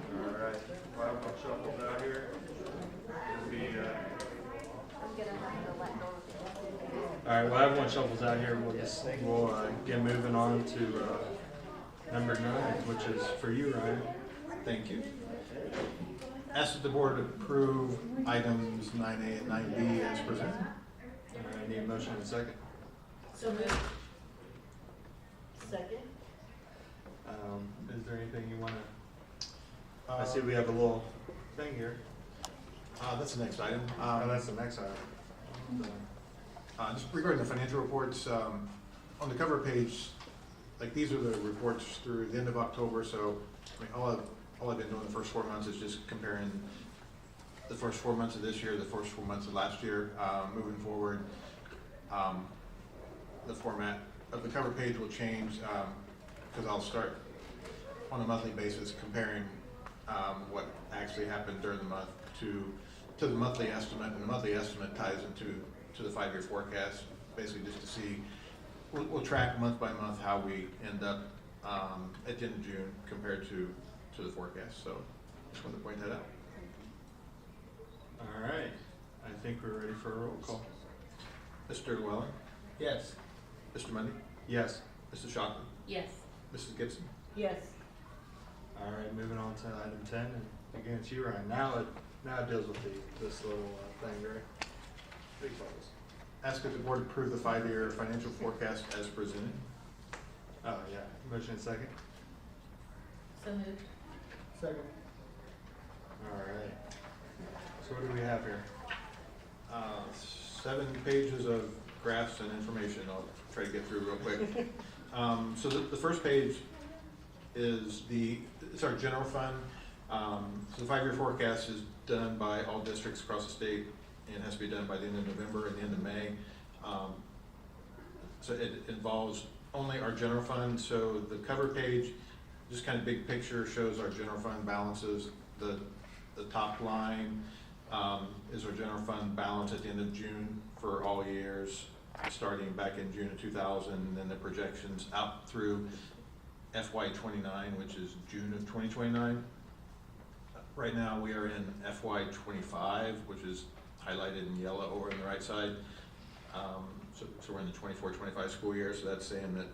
Alright, well, I'm gonna shuffle out here. Alright, well, everyone shuffles out here. We'll get moving on to number 9, which is for you, Ryan. Thank you. Ask that the board approve items 9A and 9B as presented. I need a motion in a second. So moved. Second. Is there anything you want to? I see we have a little thing here. That's the next item. Oh, that's the next item. Just regarding the financial reports, on the cover page, like these are the reports through the end of October. So, I mean, all I've been doing the first 4 months is just comparing the first 4 months of this year, the first 4 months of last year. Moving forward, the format of the cover page will change because I'll start on a monthly basis comparing what actually happened during the month to the monthly estimate, and the monthly estimate ties into the 5-year forecast, basically just to see. We'll track month by month how we end up at the end of June compared to the forecast. So just wanted to point that out. All right, I think we're ready for a roll call. Mr. Llewellyn? Yes. Mr. Mundy? Yes. Mrs. Shockley? Yes. Mrs. Gibson? Yes. All right, moving on to item 10, and again, it's you, Ryan. Now it deals with this little thing, right? Big bubbles. Ask that the board approve the 5-year financial forecast as presented. Oh, yeah. Motion and second? So moved. Second. All right. So what do we have here? 7 pages of graphs and information. I'll try to get through real quick. So the first page is it's our general fund. So the 5-year forecast is done by all districts across the state and has to be done by the end of November and the end of May. So it involves only our general fund. So the cover page, just kind of big picture, shows our general fund balances. The top line is our general fund balance at the end of June for all years, starting back in June of 2000, and then the projections out through FY29, which is June of 2029. Right now, we are in FY25, which is highlighted in yellow over on the right side. So we're in the 24-25 school year, so that's saying that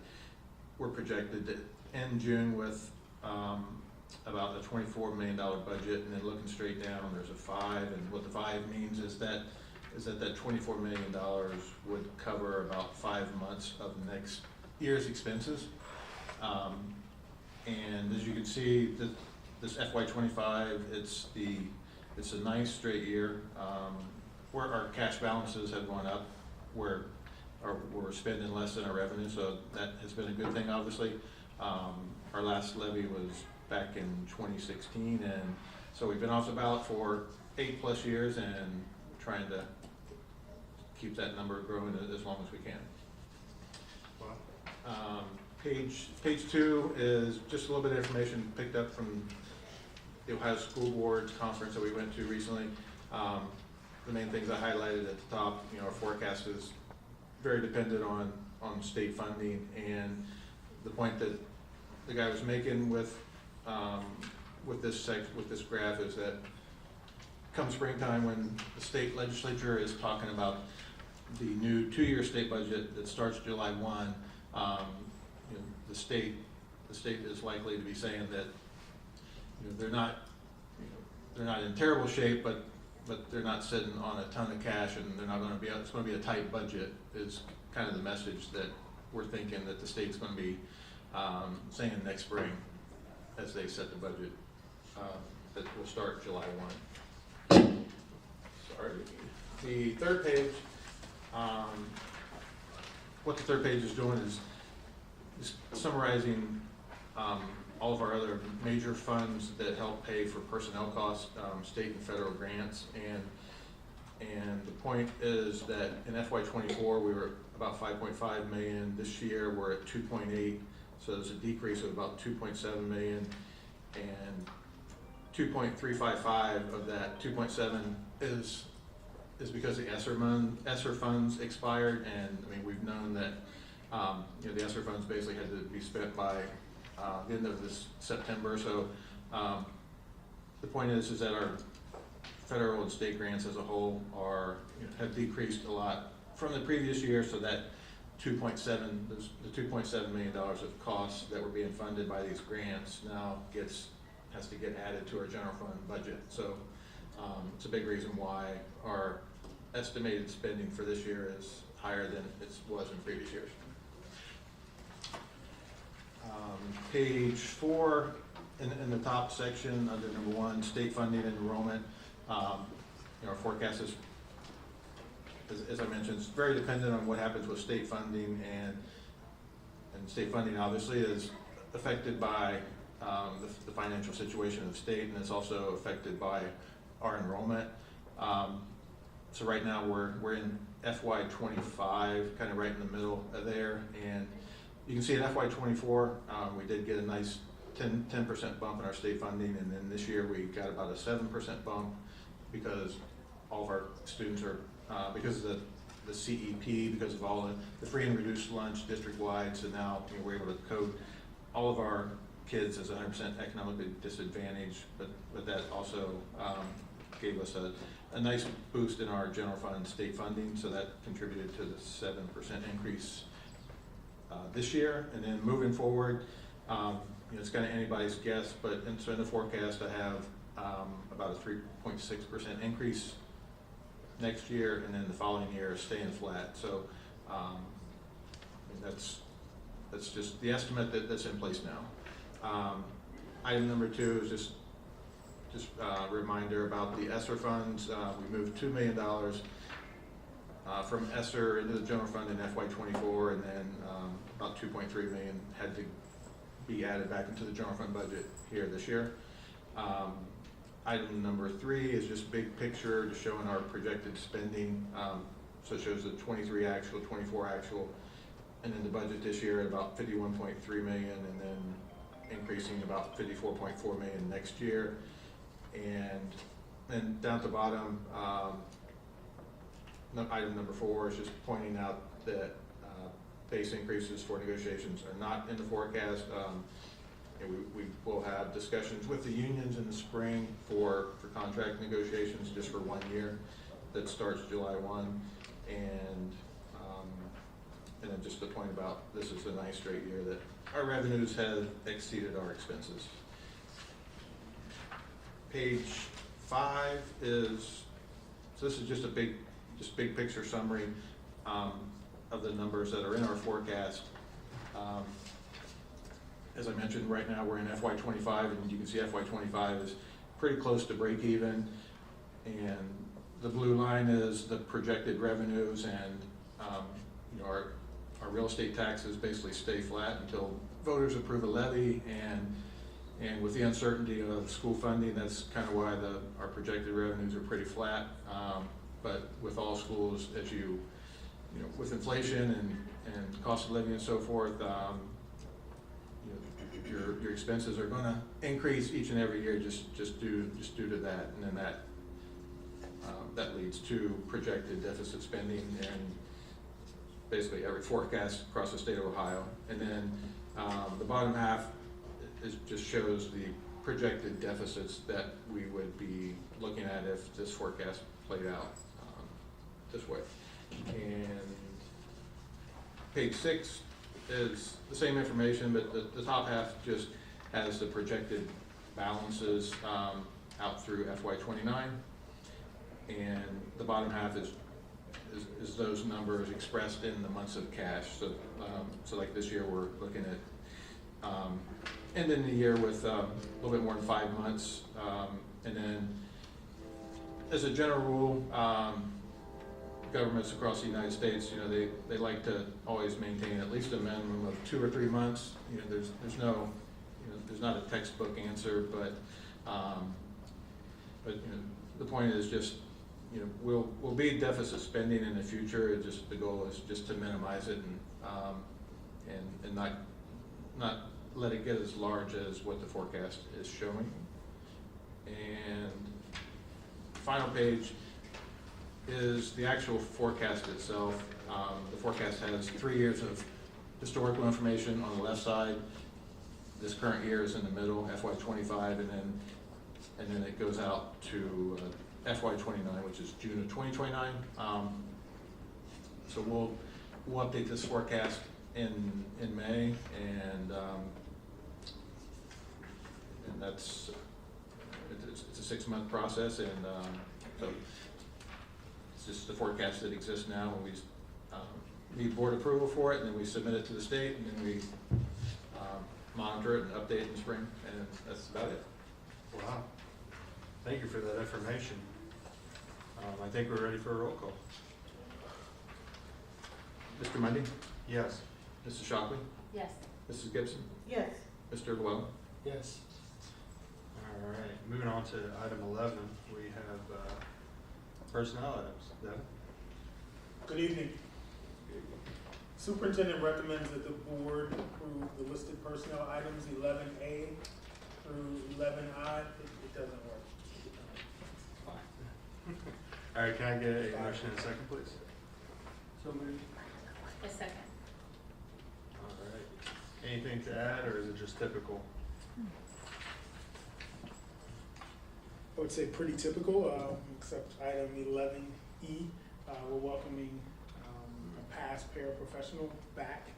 we're projected to end June with about a $24 million budget, and then looking straight down, there's a 5, and what the 5 means is that that $24 million would cover about 5 months of next year's expenses. And as you can see, this FY25, it's a nice straight year where our cash balances have gone up, where we're spending less than our revenue, so that has been a good thing, obviously. Our last levy was back in 2016, and so we've been off the ballot for 8+ years and trying to keep that number growing as long as we can. Page 2 is just a little bit of information picked up from the Ohio School Board conference that we went to recently. The main things I highlighted at the top, our forecast is very dependent on state funding, and the point that the guy was making with this graph is that come springtime, when the state legislature is talking about the new 2-year state budget that starts July 1, the state is likely to be saying that they're not in terrible shape, but they're not sitting on a ton of cash, and they're not going to be. It's going to be a tight budget. Is kind of the message that we're thinking that the state's going to be saying next spring as they set the budget that will start July 1. Sorry. The third page. What the third page is doing is summarizing all of our other major funds that help pay for personnel costs, state and federal grants, and the point is that in FY24 we were about 5.5 million. This year we're at 2.8, so there's a decrease of about 2.7 million, and 2.355 of that 2.7 is because the ESSER funds expired, and I mean we've known that the ESSER funds basically had to be spent by the end of this September. So the point is that our federal and state grants as a whole have decreased a lot from the previous year. So that the $2.7 million of costs that were being funded by these grants now has to get added to our general fund budget. So it's a big reason why our estimated spending for this year is higher than it was in previous years. Page 4, in the top section under number 1, state funding and enrollment. Our forecast is, as I mentioned, it's very dependent on what happens with state funding, and state funding obviously is affected by the financial situation of the state, and it's also affected by our enrollment. So right now we're in FY25, kind of right in the middle of there, and you can see in FY24 we did get a nice 10% bump in our state funding, and then this year we got about a 7% bump because all of our students are because of the CEP, because of all the free and reduced lunch district-wide. So now we're able to code all of our kids as 100% economically disadvantaged, but that also gave us a nice boost in our general fund state funding, so that contributed to the 7% increase this year. And then moving forward, it's kind of anybody's guess, but so in the forecast I have about a 3.6% increase next year, and then the following year staying flat. So that's just the estimate that's in place now. Item number 2 is just a reminder about the ESSER funds. We moved $2 million from ESSER into the general fund in FY24, and then about 2.3 million had to be added back into the general fund budget here this year. Item number 3 is just big picture, just showing our projected spending. So it shows the 23 actual, 24 actual, and then the budget this year at about 51.3 million, and then increasing about 54.4 million next year. And then down at the bottom, item number 4 is just pointing out that base increases for negotiations are not in the forecast. and we will have discussions with the unions in the spring for contract negotiations just for 1 year. That starts July 1, and then just the point about this is the 9th straight year that our revenues have exceeded our expenses. Page 5 is, so this is just a big picture summary of the numbers that are in our forecast. As I mentioned, right now we're in FY25, and you can see FY25 is pretty close to break even, and the blue line is the projected revenues, and you know, our real estate taxes basically stay flat until voters approve a levy, and with the uncertainty of school funding, that's kind of why our projected revenues are pretty flat. But with all schools, as you know, with inflation and cost of living and so forth, you know, your expenses are going to increase each and every year just due to that, and then that leads to projected deficit spending and basically every forecast across the state of Ohio. And then the bottom half just shows the projected deficits that we would be looking at if this forecast played out this way. And page 6 is the same information, but the top half just has the projected balances out through FY29, and the bottom half is those numbers expressed in the months of cash. So, so like this year, we're looking at ending the year with a little bit more than 5 months, and then as a general rule, governments across the United States, you know, they like to always maintain at least a minimum of 2 or 3 months. You know, there's no, you know, there's not a textbook answer, but you know, the point is just, you know, we'll be deficit spending in the future. It just, the goal is just to minimize it and not let it get as large as what the forecast is showing. And final page is the actual forecast itself. The forecast has 3 years of historical information on the left side. This current year is in the middle, FY25, and then it goes out to FY29, which is June of 2029. So we'll update this forecast in May, and that's it's a 6-month process, and so it's just the forecast that exists now, and we need board approval for it, and then we submit it to the state, and then we monitor it and update it in spring, and that's about it. Wow. Thank you for that information. I think we're ready for a roll call. Mr. Mundy? Yes. Mrs. Shockley? Yes. Mrs. Gibson? Yes. Mr. Llewellyn? Yes. All right, moving on to item 11, we have personnel items. Devin? Good evening. Superintendent recommends that the board approve the listed personnel items 11A through 11I. It doesn't work. Fine. All right, can I get a motion in a second, please? So moved. A second. All right. Anything to add, or is it just typical? I would say pretty typical, except item 11E. We're welcoming a past paraprofessional back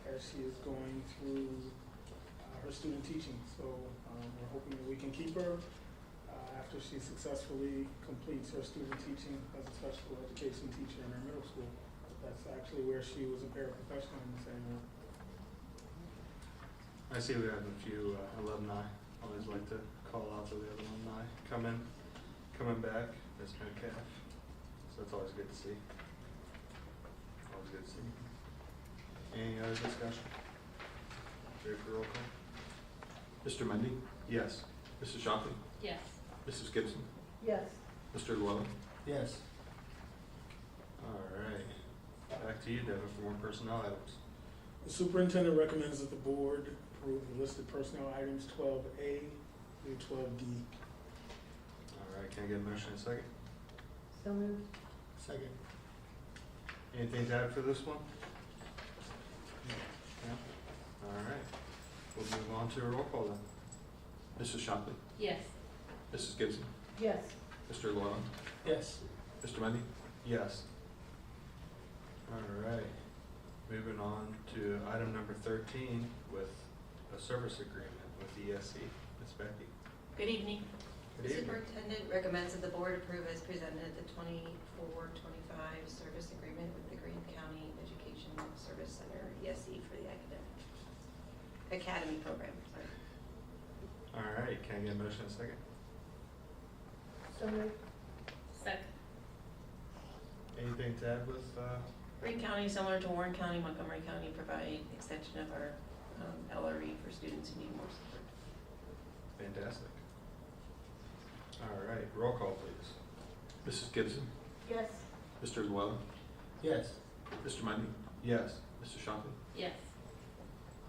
as she is going through her student teaching. So we're hoping that we can keep her after she successfully completes her student teaching as a special education teacher in her middle school. That's actually where she was a paraprofessional in the same way. I see we have a few alumni. Always like to call out to the other alumni coming back. Ms. Metcalf. So that's always good to see. Always good to see. Any other discussion? Ready for roll call? Mr. Mundy? Yes. Mrs. Shockley? Yes. Mrs. Gibson? Yes. Mr. Llewellyn? Yes. All right. Back to you, Devin, for more personnel items. The superintendent recommends that the board approve the listed personnel items 12A through 12D. All right, can I get a motion in a second? So moved. Second. Anything to add for this one? No? All right. we'll move on to a roll call then. Mrs. Shockley, Yes. Mrs. Gibson, Yes. Mr. Llewellyn, Yes. Mr. Mundy. Yes. All right, moving on to item number 13 with a service agreement with ESC. Ms. Becky. Good evening. Good The evening. superintendent recommends that the board approve as presented the 24-25 service agreement with the Greene County Education Service Center, ESC, for the academy program. Sorry. All right, can I get a motion in a second? So moved. Second. Anything to add with, Greene County, similar to Warren County, Montgomery County, provide extension of our LRE for students who need more support. fantastic. All right, roll call please. Mrs. Gibson, Yes. Mr. Llewellyn, Yes. Mr. Mundy, Yes. Mr. Shockley. Yes.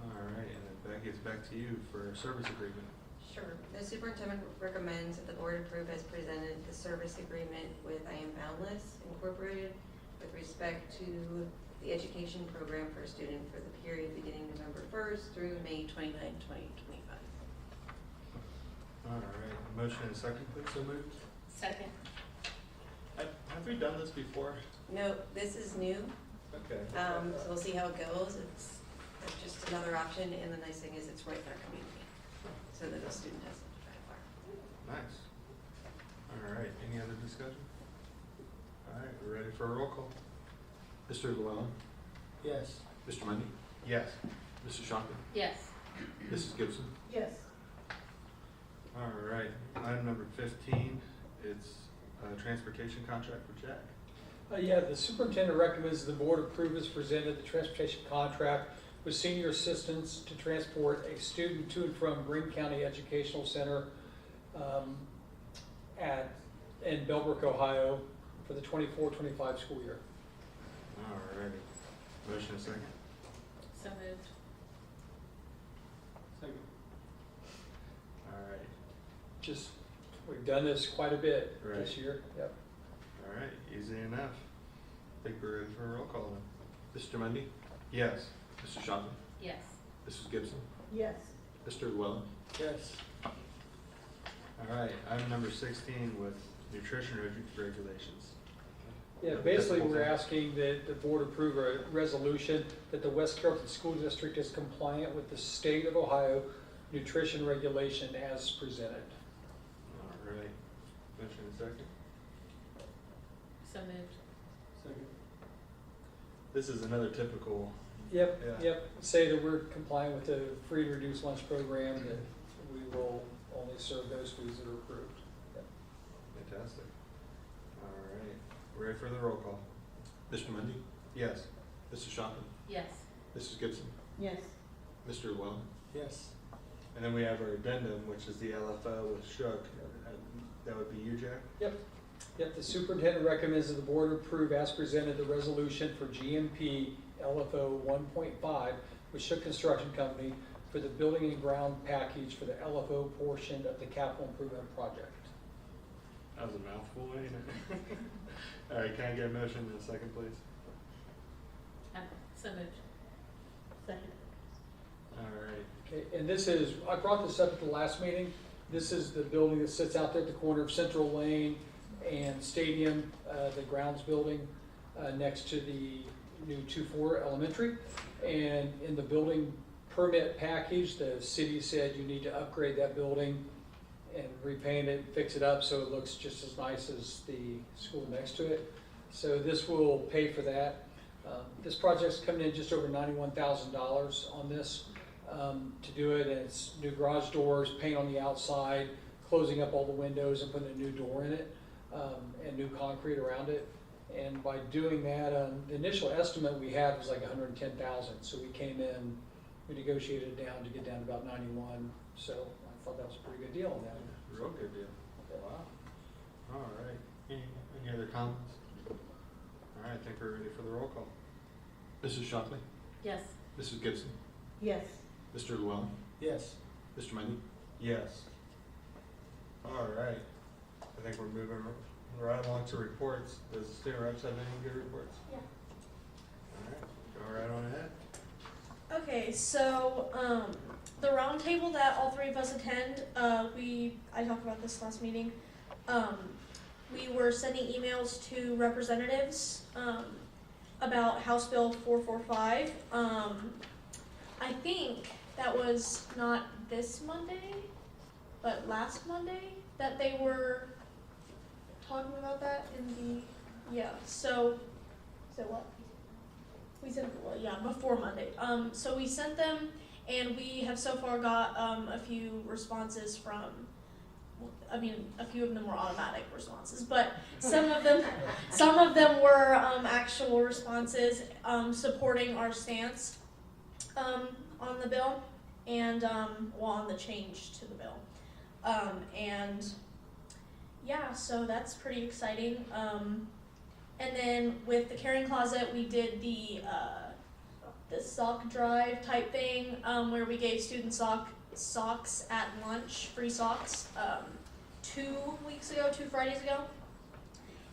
All right, and then Becky, it's back to you for a service agreement. Sure. The superintendent recommends that the board approve as presented the service agreement with I Am Boundless Incorporated with respect to the education program for a student for the period beginning November 1st through May 29, 2025. All right, a motion in a second please. So moved. Second. Have we done this before? No, this is new, Okay. so we'll see how it goes. It's just another option, and the nice thing is it's right in our community, so that the student doesn't have to drive far. Nice. All right, any other discussion? All right, we're ready for a roll call. Mr. Llewellyn, Yes. Mr. Mundy, Yes. Mr. Shockley, Yes. Mrs. Gibson, Yes. All right, item number 15, it's a transportation contract for Jack. Yeah, the superintendent recommends the board approve as presented the transportation contract with senior assistance to transport a student to and from Greene County Educational Center in Bellbrook, Ohio for the 24-25 school year. All righty, motion in a second. So moved. Second. All right, Just, we've done this quite a bit this Right. year. Yep. all right, easy enough. Think we're ready for a roll call then. Mr. Mundy, Yes. Mr. Shockley, Yes. Mrs. Gibson, Yes. Mr. Llewellyn, Yes. All right, item number 16 with nutrition regulations. Yeah, basically, we're asking that the board approve a resolution that the West Carrollton School District is compliant with the state of Ohio nutrition regulation as presented. All right, motion in a second. So moved. Second. This is another typical. Yep, Yeah. yep, say that we're compliant with the free and reduced lunch program, that we will only serve those foods that are approved. Yep. Fantastic. All right, ready for the roll call. Mr. Mundy, Yes. Mr. Shockley, Yes. Mrs. Gibson, Yes. Mr. Llewellyn, Yes. And then we have our addendum, which is the LFO with Shook. That would be you, Jack? Yep, the superintendent recommends that the board approve as presented the resolution for GMP LFO 1.5 with Shook Construction Company for the building and ground package for the LFO portion of the capital improvement project. That was a mouthful, ain't it? All right, can I get a motion in a second, please? So moved. Second. All right. Okay, and this is, I brought this up at the last meeting. This is the building that sits out there at the corner of Central Lane and Stadium, the grounds building, next to the new 2-4 elementary. And in the building permit package, the city said you need to upgrade that building and repaint it, fix it up so it looks just as nice as the school next to it. So this will pay for that. This project's coming in just over $91,000 on this to do it, and it's new garage doors, paint on the outside, closing up all the windows and putting a new door in it, and new concrete around it. And by doing that, the initial estimate we had was like $110,000. So we came in, we negotiated it down to get down to about 91. So I thought that was a pretty good deal on that. Real good deal. Wow. All right. Any other comments? All right, I think we're ready for the roll call. Mrs. Shockley, Yes. Mrs. Gibson, Yes. Mr. Llewellyn, Yes. Mr. Mundy, Yes. All right. I think we're moving right along to reports. Does the student reps have any good reports? Yeah. All right, go right on ahead. Okay, so the roundtable that all three of us attend, I talked about this last meeting. We were sending emails to representatives about House Bill 445. I think that was not this Monday, but last Monday that they were talking about that in the, so what? We sent, before Monday. So we sent them, and we have so far got a few responses from, a few of them were automatic responses, but some of them were actual responses supporting our stance on the bill and on the change to the bill. And yeah, so that's pretty exciting. And then with the caring closet, we did the sock drive type thing where we gave students socks at lunch, free socks, 2 Fridays ago.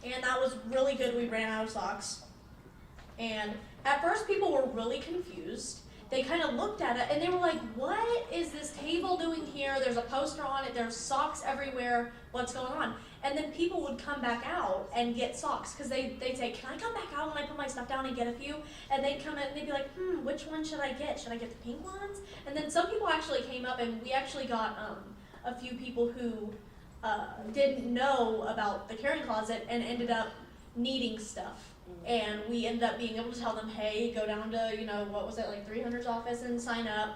And that was really good. We ran out of socks. And at first people were really confused. They kind of looked at it and they were like, what is this table doing here? There's a poster on it, there's socks everywhere, what's going on? And then people would come back out and get socks because they'd say, can I come back out when I put my stuff down and get a few? And they'd come in and they'd be like, which one should I get? Should I get the pink ones? And then some people actually came up and we actually got a few people who didn't know about the caring closet and ended up needing stuff. And we ended up being able to tell them, hey, go down to, 300's office and sign up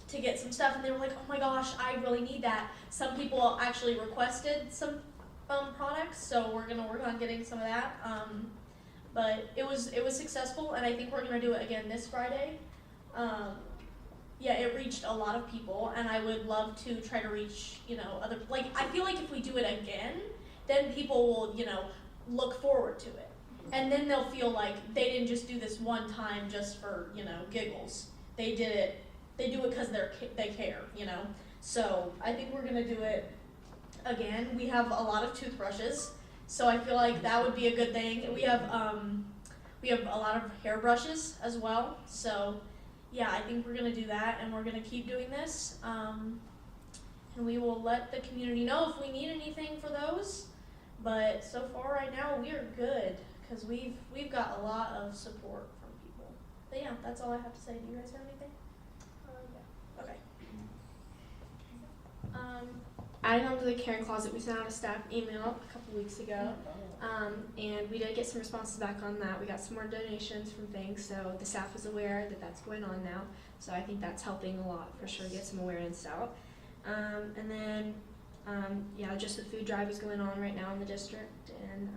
to get some stuff. And they were like, oh my gosh, I really need that. Some people actually requested some products, so we're gonna work on getting some of that. But it was successful, and I think we're gonna do it again this Friday. It reached a lot of people, and I would love to try to reach, other, I feel like if we do it again, then people will, look forward to it. And then they'll feel like they didn't just do this one time just for, giggles. They do it because they care, So I think we're gonna do it again. We have a lot of toothbrushes, so I feel like that would be a good thing. We have a lot of hairbrushes as well. So yeah, I think we're gonna do that, and we're gonna keep doing this. And we will let the community know if we need anything for those. But so far right now we are good because we've got a lot of support from people. But yeah, that's all I have to say. Do you guys have anything? Yeah. Okay. Adding on to the caring closet, we sent out a staff email a couple weeks ago, and we did get some responses back on that. We got some more donations from things, so the staff is aware that that's going on now. So I think that's helping a lot for sure, get some awareness out. And then, just the food drive is going on right now in the district, and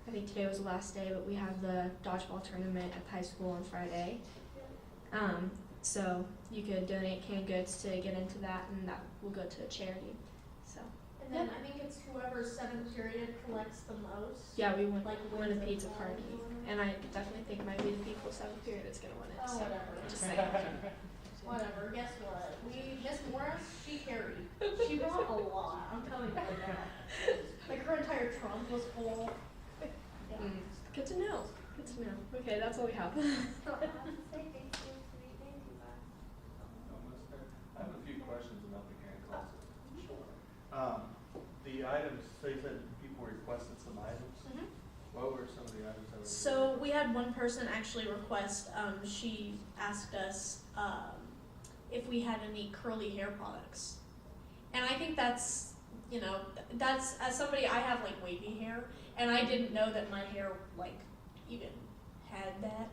I think today was the last day, but we have the dodgeball tournament at the high school on Friday. So you could donate canned goods to get into that, and that will go to a charity. So. And then I think it's whoever's 7th period collects the most. Yeah, we win a pizza party, and I definitely think it might be the people 7th period that's gonna win it. Oh, so whatever. Just saying. Whatever. Guess what? Miss Morris, she carried. She brought a lot. I'm telling you right now. Like her entire trunk was full. Yeah. Good to know. Good to know. Okay, that's all we have. I have a few questions about the caring closet. Sure. The items, so you said people requested some items. Mm-hmm. What were some of the items that were? So we had one person actually request, she asked us if we had any curly hair products. And I think that's, that's, as somebody, I have like wavy hair, and I didn't know that my hair like even had that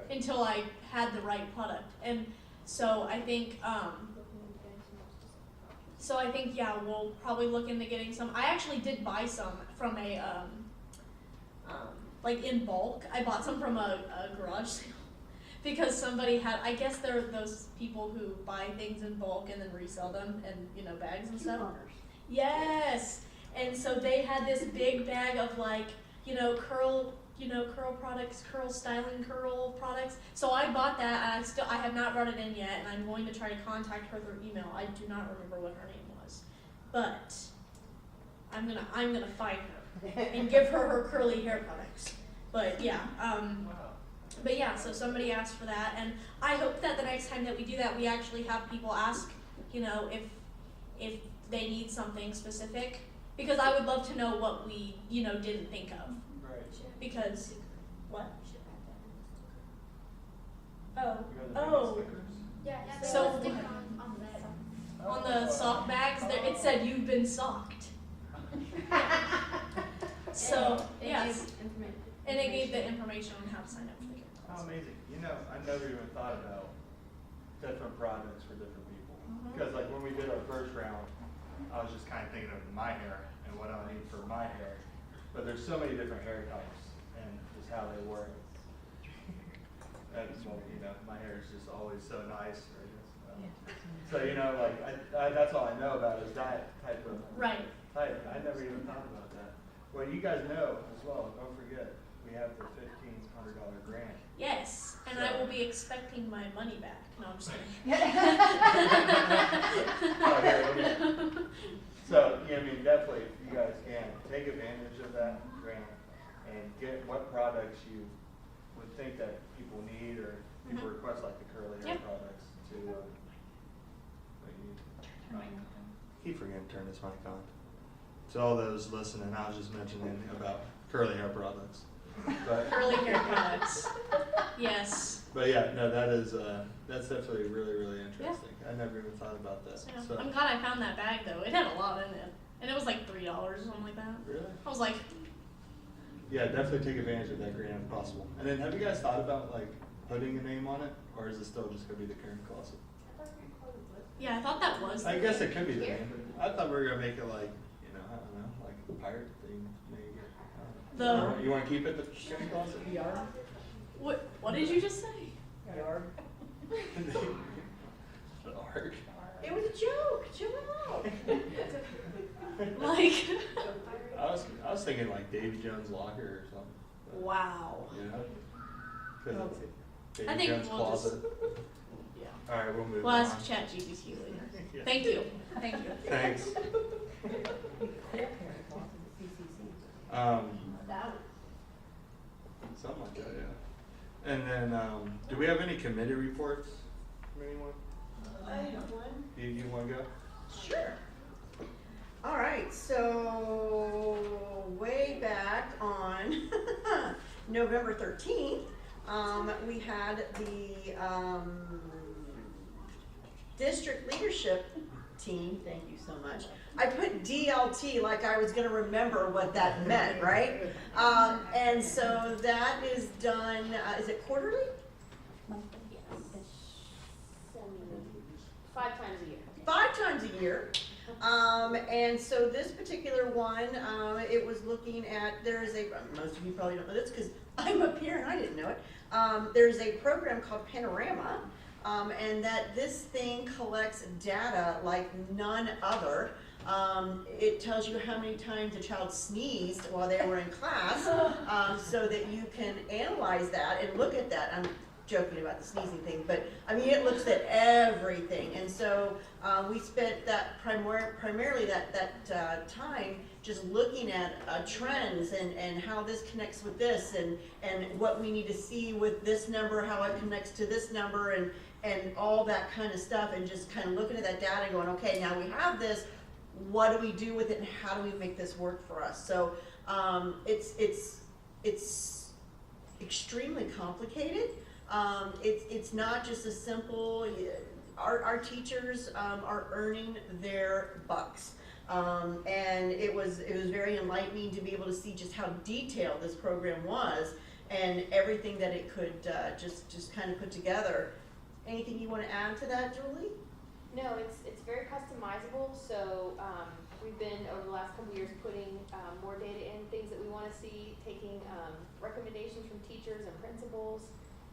until I had the right product. And so I think, we'll probably look into getting some. I actually did buy some from a, like in bulk. I bought some from a garage sale because somebody had, I guess there are those people who buy things in bulk and then resell them in, bags and stuff. Yes. And so they had this big bag of like, curl products, curl styling, curl products. So I bought that, and I have not brought it in yet, and I'm going to try to contact her through email. I do not remember what her name was, but I'm gonna find her and give her curly hair products. But yeah, But yeah, so somebody asked for that, and I hope that the next time that we do that, we actually have people ask, you know, if they need something specific, because I would love to know what we, you know, didn't think of. Right. Because, what? Oh, You guys are oh, making stickers? yeah, so on the sock bags, there, it said you've been socked. So, yes, and it gave the information on how to sign up for the Care How Class. amazing. You know, I never even thought about different projects for different people. Because like when we did our first round, I was just kind of thinking of my hair and what I would need for my hair. But there's so many different hair types and just how they work. And well, you know, my hair is just always so nice. So, you know, like I that's all I know about is that type of Right. type. I never even thought about that. Well, you guys know as well, don't forget, we have the $1,500 grant. Yes, and I will be expecting my money back. No, I'm just kidding. Oh, here, let me- So, yeah, I mean, definitely, if you guys can, take advantage of that grant and get what products you would think that people need or people request, like the curly hair Yep. products to, that you keep forgetting to turn this mic on. To all those listening, I was just mentioning about curly hair products. But, Curly hair products. Yes. but yeah, no, that is, that's definitely really, really interesting. I never even thought about that. So, So, I'm glad I found that bag though. It had a lot in it, and it was like $3 or something like that. really? I was like, Yeah, definitely take advantage of that grant if possible. And then have you guys thought about like putting a name on it, or is it still just gonna be the Karen Closet? yeah, I thought that was. I the guess thing. it could be the name, but I thought we were gonna make it like, you know, I don't know, like a pirate thing, maybe. You wanna keep it the Karen Closet? Yard. What did you just say? Yard. The art. It was a joke. Chill out. Like. I was thinking like Davy Jones' locker or something. Wow. You know? 'Cause it's I Davy think Jones' we'll just- closet. Yeah. All right, we'll move We'll on. ask ChatGPT later. Yeah. Thank you. Thank you. Thanks. Something like that, yeah. And then, do we have any committee reports from anyone? I have one. You want to go? Sure. All right, so way back on November 13th, we had the district leadership team, thank you so much. I put DLT like I was gonna remember what that meant, right? And so that is done, is it quarterly? Yes. 5 times a year. 5 times a year. And so this particular one, it was looking at, there's a, most of you probably don't know this because I'm up here and I didn't know it. There's a program called Panorama, and that this thing collects data like none other. It tells you how many times a child sneezed while they were in class, so that you can analyze that and look at that. I'm joking about the sneezing thing, but I mean, it looks at everything. And so we spent that primarily that time just looking at trends and how this connects with this and what we need to see with this number, how it connects to this number and all that kind of stuff, and just kind of looking at that data and going, okay, now we have this, what do we do with it and how do we make this work for us? So it's extremely complicated. It's not just a simple, our teachers are earning their bucks. And it was very enlightening to be able to see just how detailed this program was and everything that it could just kind of put together. Anything you want to add to that, Julie? No, it's very customizable. So we've been over the last couple of years putting more data in, things that we want to see, taking recommendations from teachers and principals.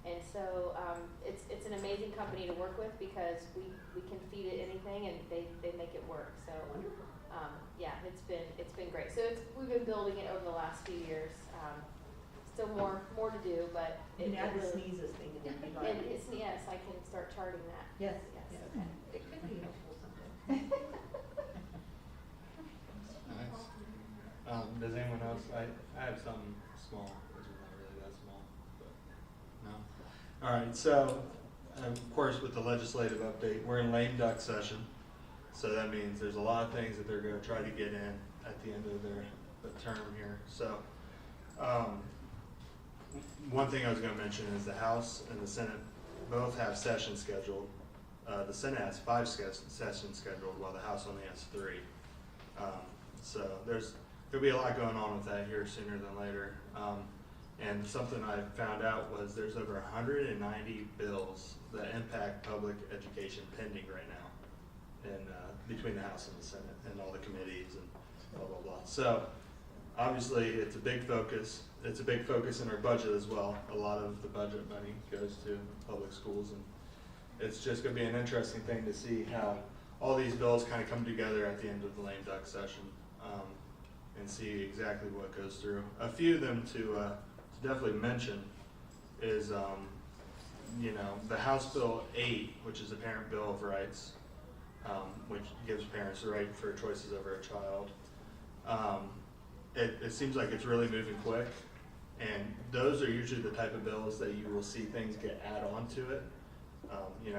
And so it's an amazing company to work with because we can feed it anything and they make it work. So yeah, it's been great. So we've been building it over the last few years. Still more to do, but You can add the really, sneezes thing in if you'd and like. yes, I can start charting that. Yes, Yes. yes. Okay. It could be helpful someday. Nice. Does anyone else? I have something small, which is not really that small, but no. All right, so, of course, with the legislative update, we're in lame duck session. So that means there's a lot of things that they're gonna try to get in at the end of the term here. So, one thing I was gonna mention is the House and the Senate both have sessions scheduled. The Senate has 5 sessions scheduled, while the House only has 3. So there's gonna be a lot going on with that here sooner than later. And something I found out was there's over 190 bills that impact public education pending right now, and between the House and the Senate and all the committees and blah blah blah. So obviously it's a big focus. It's a big focus in our budget as well. A lot of the budget money goes to public schools, and it's just going to be an interesting thing to see how all these bills kind of come together at the end of the lame duck session, and see exactly what goes through. A few of them to definitely mention is, the House Bill 8, which is the Parent Bill of Rights, which gives parents the right for choices over a child. It seems like it's really moving quick, and those are usually the type of bills that you will see things get add on to it,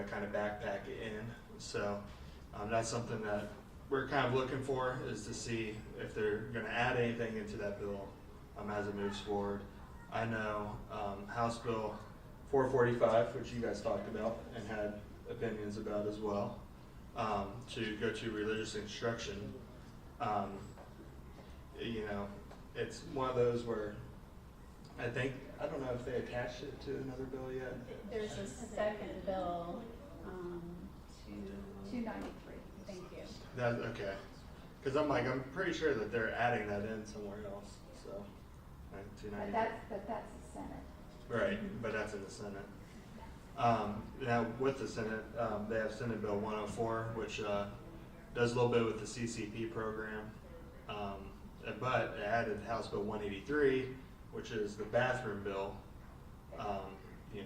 kind of backpack it in. So that's something that we're kind of looking for, is to see if they're going to add anything into that bill as it moves forward. I know House Bill 445, which you guys talked about and had opinions about as well, to go to religious instruction. It's one of those where I don't know if they attached it to another bill yet. There's a second bill, 293, thank you. That, okay. Because I'm pretty sure that they're adding that in somewhere else, so. But that's the Senate. Right, but that's in the Senate. Now, with the Senate, they have Senate Bill 104, which does a little bit with the CCP program, but it added House Bill 183, which is the bathroom bill. You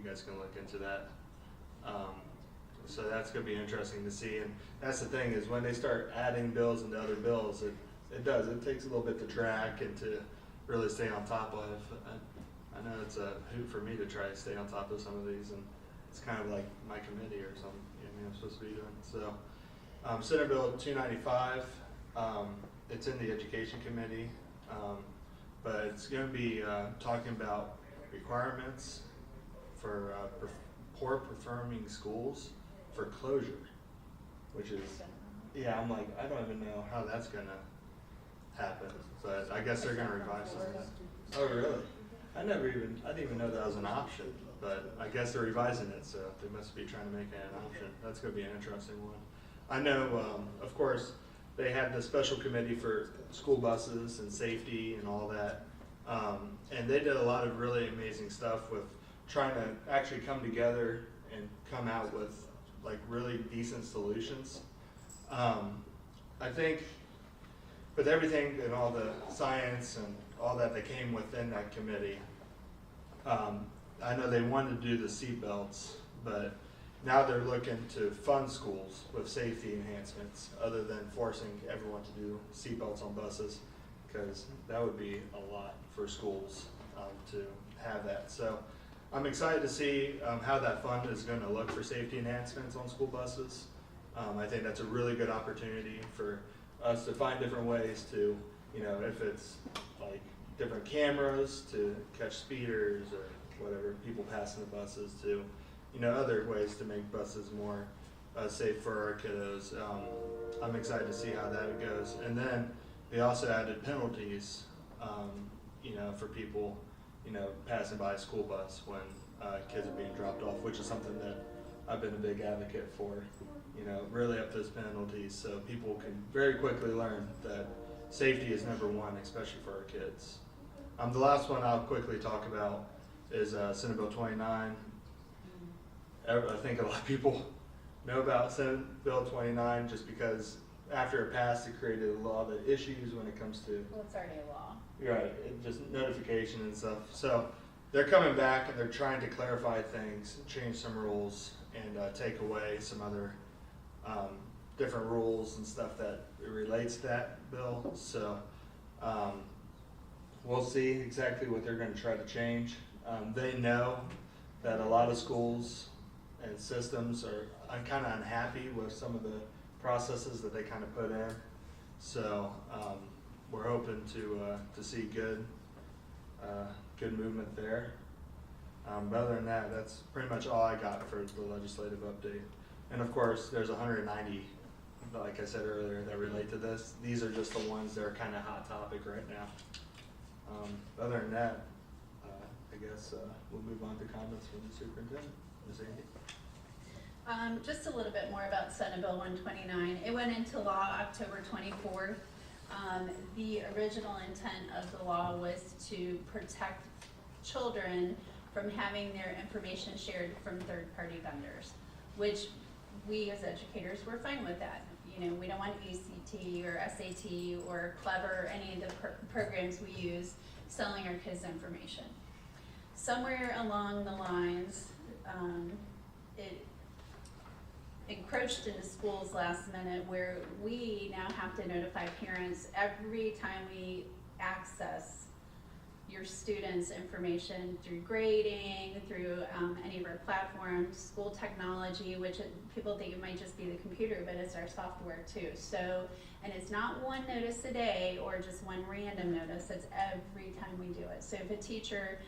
guys can look into that. So that's going to be interesting to see. And that's the thing, is when they start adding bills into other bills, it takes a little bit to track and to really stay on top of. I know it's a hoot for me to try to stay on top of some of these, and it's kind of like my committee or something I'm supposed to be doing. So Senate Bill 295, it's in the Education Committee, but it's going to be talking about requirements for poor performing schools for closure, which is, I'm like, I don't even know how that's going to happen, but I guess they're going to revise some of that. Oh, really? I didn't even know that was an option, but I guess they're revising it, so they must be trying to make it an option. That's going to be an interesting one. I know, of course, they had the special committee for school buses and safety and all that, and they did a lot of really amazing stuff with trying to actually come together and come out with like really decent solutions. I think with everything and all the science and all that came within that committee, I know they wanted to do the seat belts, but now they're looking to fund schools with safety enhancements other than forcing everyone to do seat belts on buses, because that would be a lot for schools to have that. So I'm excited to see how that fund is going to look for safety enhancements on school buses. I think that's a really good opportunity for us to find different ways to, if it's like different cameras to catch speeders or whatever, people passing the buses, to, other ways to make buses more safe for our kiddos. I'm excited to see how that goes. And then they also added penalties, for people, passing by a school bus when kids are being dropped off, which is something that I've been a big advocate for. Really up those penalties so people can very quickly learn that safety is number one, especially for our kids. The last one I'll quickly talk about is Senate Bill 29. I think a lot of people know about Senate Bill 29 just because after it passed, it created a lot of issues when it comes to... Well, it's already a law. Right, just notification and stuff. So they're coming back and they're trying to clarify things, change some rules, and take away some other different rules and stuff that relates to that bill. So we'll see exactly what they're going to try to change. They know that a lot of schools and systems are kind of unhappy with some of the processes that they kind of put in. So we're hoping to see good movement there. But other than that, that's pretty much all I got for the legislative update. And of course, there's 190, like I said earlier, that relate to this. These are just the ones that are kind of hot topic right now. Other than that, I guess we'll move on to comments from the superintendent. Ms. Andy? Just a little bit more about Senate Bill 129. It went into law October 24th. The original intent of the law was to protect children from having their information shared from third-party vendors, which we as educators were fine with that. You know, we don't want ACT or SAT or Clever, any of the programs we use, selling our kids information. Somewhere along the lines, it encroached into schools last minute where we now have to notify parents every time we access your students' information through grading, through any of our platforms, school technology, which people think it might just be the computer, but it's our software too. So, and it's not one notice a day or just one random notice, it's every time we do it. So if a teacher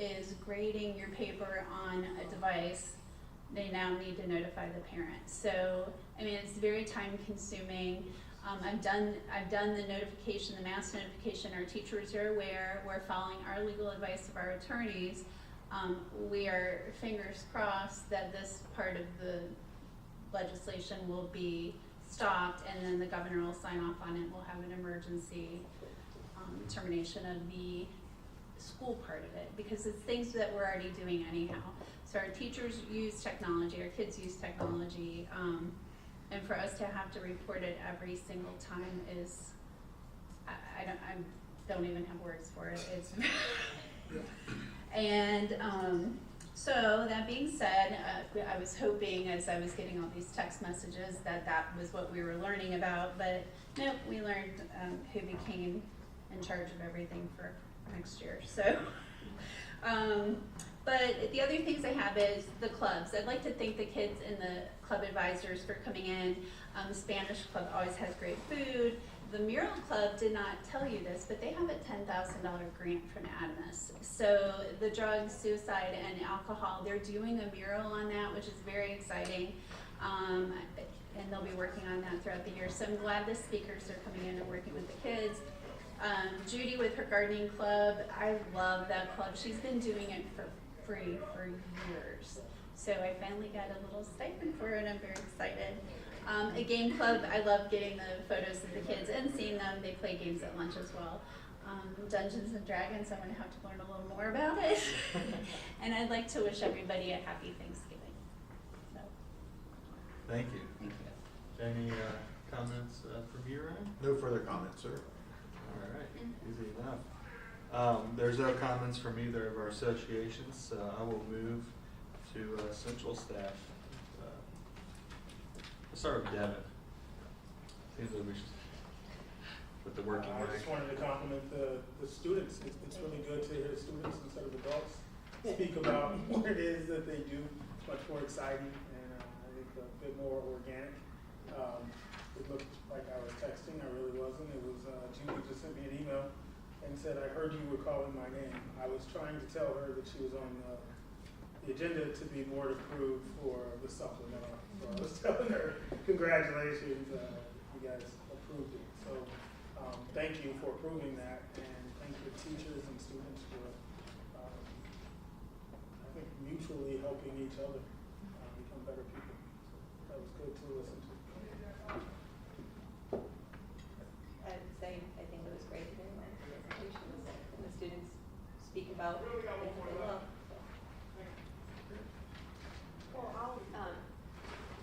is grading your paper on a device, they now need to notify the parent. So, I mean, it's very time consuming. I've done the notification, the mass notification. Our teachers are aware. We're following our legal advice of our attorneys. We are fingers crossed that this part of the legislation will be stopped, and then the governor will sign off on it. We'll have an emergency termination of the school part of it, because it's things that we're already doing anyhow. So our teachers use technology, our kids use technology. And for us to have to report it every single time is, I don't even have words for it. It's and so that being said, I was hoping as I was getting all these text messages that was what we were learning about, but nope, we learned who became in charge of everything for next year. So. But the other things I have is the clubs. I'd like to thank the kids and the club advisors for coming in. The Spanish club always has great food. The mural club did not tell you this, but they have a $10,000 grant from Adamus. So the drugs, suicide, and alcohol, they're doing a mural on that, which is very exciting. And they'll be working on that throughout the year. So I'm glad the speakers are coming in and working with the kids. Judy with her gardening club, I love that club. She's been doing it for free for years. So I finally got a little stipend for it, and I'm very excited. A game club, I love getting the photos of the kids and seeing them. They play games at lunch as well. Dungeons and Dragons, I'm going to have to learn a little more about it. And I'd like to wish everybody a happy Thanksgiving. So. Thank you. Thank you. Any comments from you, Ryan? No further comments, sir. All right, easy enough. There's no comments from either of our associations, so I will move to central staff. Let's start with Devin. Seems like we should, with the working I just wanted to compliment the students. It's really good to hear students instead of adults speak about what it is that they do. It's much more exciting and I think a bit more organic. It looked like I was texting. I really wasn't. It was Julie just sent me an email and said, I heard you were calling my name. I was trying to tell her that she was on the agenda to be board approved for the supplemental. So I was telling her, congratulations, you guys approved it. So thank you for approving that, and thank the teachers and students for, I think, mutually helping each other become better people. So that was good to listen to. I would say, I think it was great hearing that presentations and the students speak about things they love. Well, I'll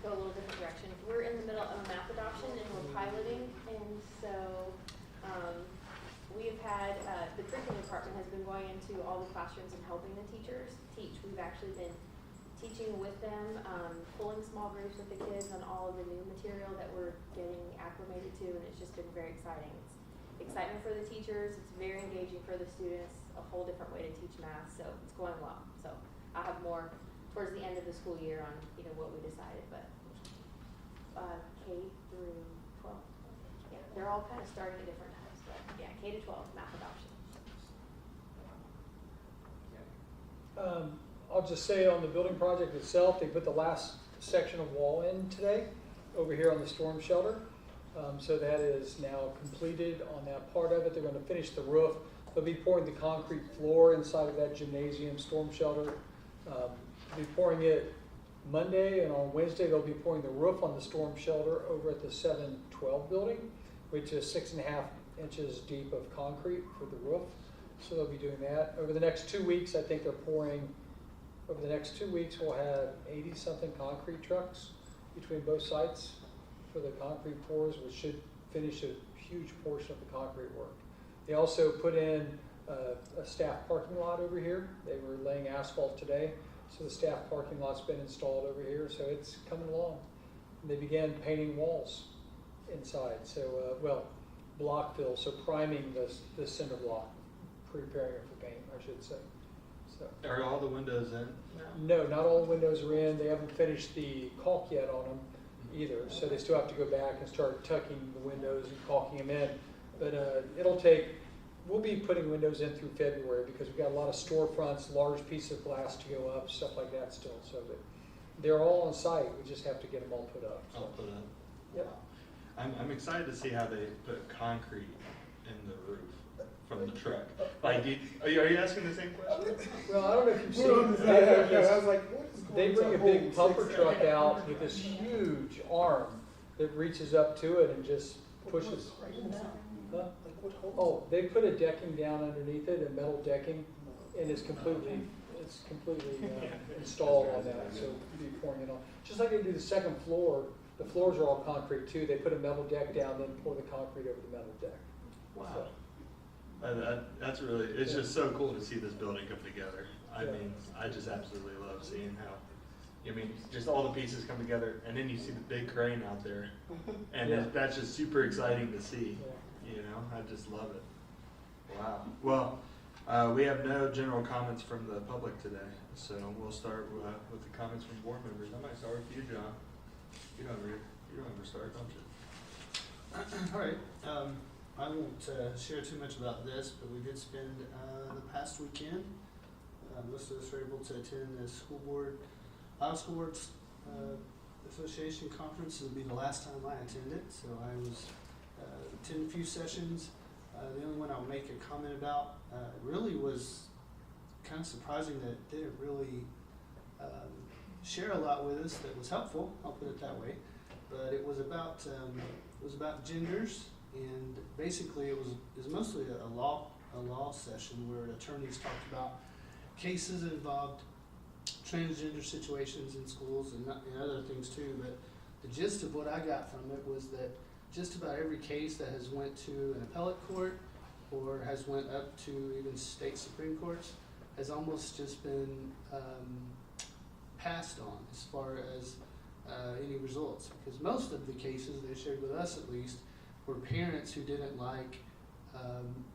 go a little different direction. We're in the middle of a math adoption and we're piloting, and so we've had, the curriculum department has been going into all the classrooms and helping the teachers teach. We've actually been teaching with them, pulling small groups with the kids on all of the new material that we're getting acclimated to, and it's just been very exciting. It's excitement for the teachers, it's very engaging for the students, a whole different way to teach math, so it's going well. So I'll have more towards the end of the school year on, you know, what we decided, but, K through 12. Yeah, they're all kind of starting at different times, but yeah, K to 12, math adoption. I'll just say on the building project itself, they put the last section of wall in today over here on the storm shelter. So that is now completed on that part of it. They're going to finish the roof. They'll be pouring the concrete floor inside of that gymnasium storm shelter. They'll be pouring it Monday, and on Wednesday they'll be pouring the roof on the storm shelter over at the 712 building, which is 6.5 inches deep of concrete for the roof. So they'll be doing that. Over the next 2 weeks, I think they're pouring, over the next 2 weeks we'll have 80-something concrete trucks between both sites for the concrete pours, which should finish a huge portion of the concrete work. They also put in a staff parking lot over here. They were laying asphalt today, so the staff parking lot's been installed over here, so it's coming along. And they began painting walls inside, so, block fill, so priming the cinder block, preparing it for paint, I should say. So. Are all the windows in? No, not all the windows are in. They haven't finished the caulk yet on them either, so they still have to go back and start tucking the windows and caulking them in. But it'll take, we'll be putting windows in through February because we've got a lot of storefronts, large pieces of glass to go up, stuff like that still. So that they're all on site. We just have to get them all put up. So. All put up. Yep. I'm excited to see how they put concrete in the roof from the truck. Like, are you asking the same question? Well, I don't know if you've seen. I was like, what is They going bring a to big hold pumper 6 truck out with this huge arm that reaches up to it and just pushes. Huh? Oh, they put a decking down underneath it, a metal decking, and it's completely installed on that. So you'll be pouring it on. Just like they do the second floor, the floors are all concrete too. They put a metal deck down, then pour the concrete over the metal deck. Wow. So, That's really, it's Yeah. just so cool to see this building come together. I Yeah. mean, I just absolutely love seeing how, just all the pieces come together, and then you see the big crane out there, and Yeah. that's just super exciting to see. Yeah. I just love it. Wow. Well, we have no general comments from the public today, so we'll start with the comments from board members. I might start with you, John. You don't ever start, don't you? All right, I won't share too much about this, but we did spend the past weekend, most of us were able to attend the Iowa School Boards Association conference. It'll be the last time I attended, so I was attended a few sessions. The only one I'll make a comment about really was kind of surprising that it didn't really share a lot with us that was helpful. I'll put it that way. But it was about genders, and basically it was mostly a law session where attorneys talked about cases that involved transgender situations in schools and other things too. But the gist of what I got from it was that just about every case that has went to an appellate court or has went up to even state Supreme Courts has almost just been passed on as far as any results, because most of the cases they shared with us at least were parents who didn't like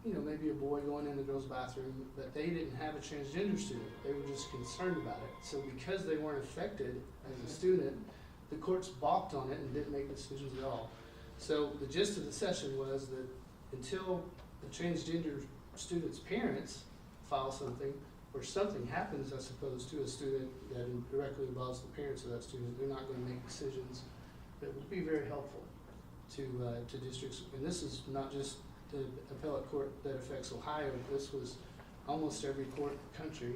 maybe a boy going in the girl's bathroom, but they didn't have a transgender student. They were just concerned about it. So because they weren't affected as a student, the courts balked on it and didn't make decisions at all. So the gist of the session was that until the transgender student's parents file something, or something happens, I suppose, to a student that directly involves the parents of that student, they're not going to make decisions that would be very helpful to districts. And this is not just the appellate court that affects Ohio. This was almost every court in the country.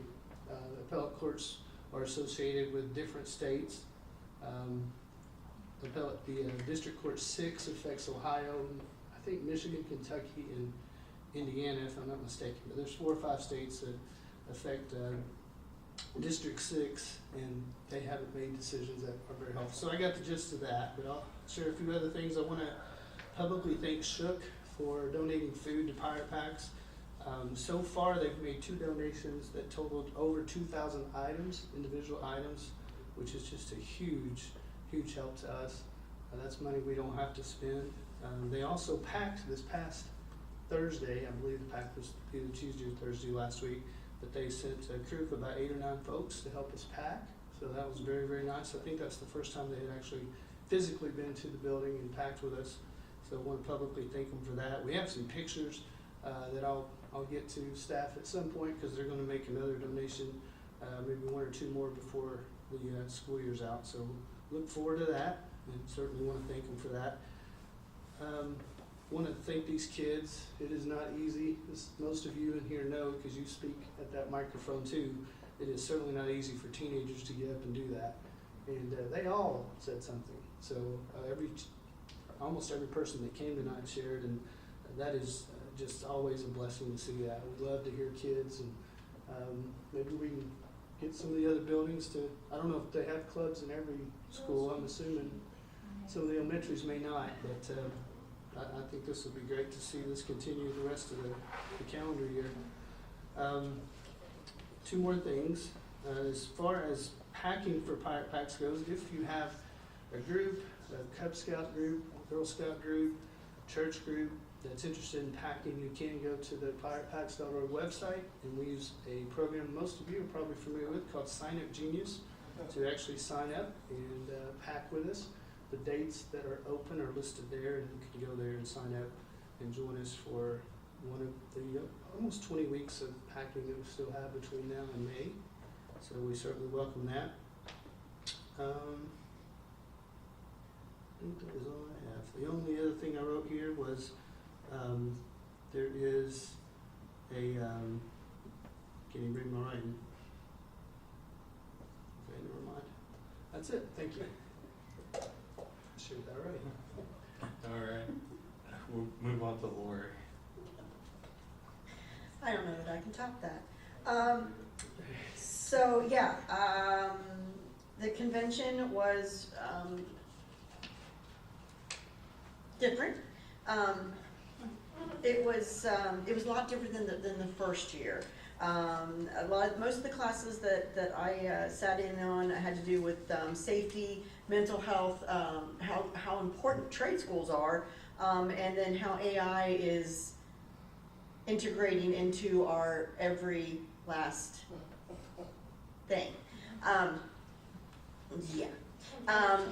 Appellate courts are associated with different states. The District Court 6 affects Ohio, I think Michigan, Kentucky, and Indiana, if I'm not mistaken. But there's 4 or 5 states that affect District 6, and they haven't made decisions that are very helpful. So I got the gist of that, but I'll share a few other things. I want to publicly thank Shook for donating food to Pirate Packs. So far, they've made 2 donations that totaled over 2,000 items, individual items, which is just a huge help to us. That's money we don't have to spend. They also packed this past Thursday, I believe the pack was either Tuesday or Thursday last week, but they sent a crew of about 8 or 9 folks to help us pack. So that was very, very nice. I think that's the first time they had actually physically been to the building and packed with us. So I want to publicly thank them for that. We have some pictures that I'll get to staff at some point because they're going to make another donation, maybe 1 or 2 more before the school year's out. So look forward to that, and certainly want to thank them for that. Want to thank these kids. It is not easy, as most of you in here know because you speak at that microphone too. It is certainly not easy for teenagers to get up and do that. And they all said something. So almost every person that came tonight shared, and that is just always a blessing to see that. We love to hear kids, and maybe we can get some of the other buildings to, I don't know if they have clubs in every school. I'm assuming some of the elementaries may not, but I think this would be great to see this continue the rest of the calendar year. 2 more things. As far as packing for Pirate Packs goes, if you have a group, a Cub Scout group, a Girl Scout group, church group that's interested in packing, you can go to the piratepacks.org website, and we use a program most of you are probably familiar with called Sign Up Genius to actually sign up and pack with us. The dates that are open are listed there, and you can go there and sign up and join us for one of the almost 20 weeks of packing that we still have between now and May. So we certainly welcome that. I think that was all I have. The only other thing I wrote here was there is a, can you read my writing? Okay, never mind. That's it. Thank you. I shared that right. All right. We'll move on to Lori. I don't know that I can top that. So yeah, the convention was different. It was a lot different than the first year. Most of the classes that I sat in on had to do with safety, mental health, how important trade schools are, and then how AI is integrating into our every last thing.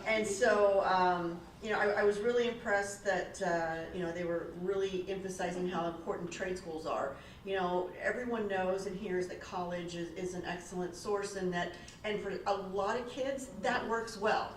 And so, I was really impressed that, they were really emphasizing how important trade schools are. Everyone knows and hears that college is an excellent source, and for a lot of kids, that works well,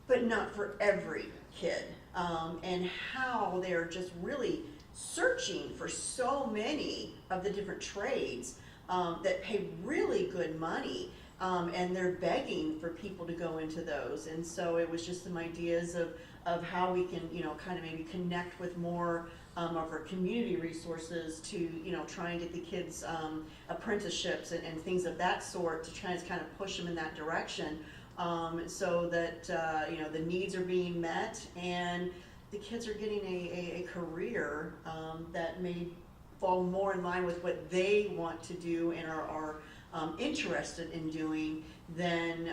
but not for every kid. And how they're just really searching for so many of the different trades that pay really good money, and they're begging for people to go into those. And so it was just some ideas of how we can, kind of maybe connect with more of our community resources to, try and get the kids apprenticeships and things of that sort to try and kind of push them in that direction, so that, the needs are being met and the kids are getting a career that may fall more in line with what they want to do and are interested in doing than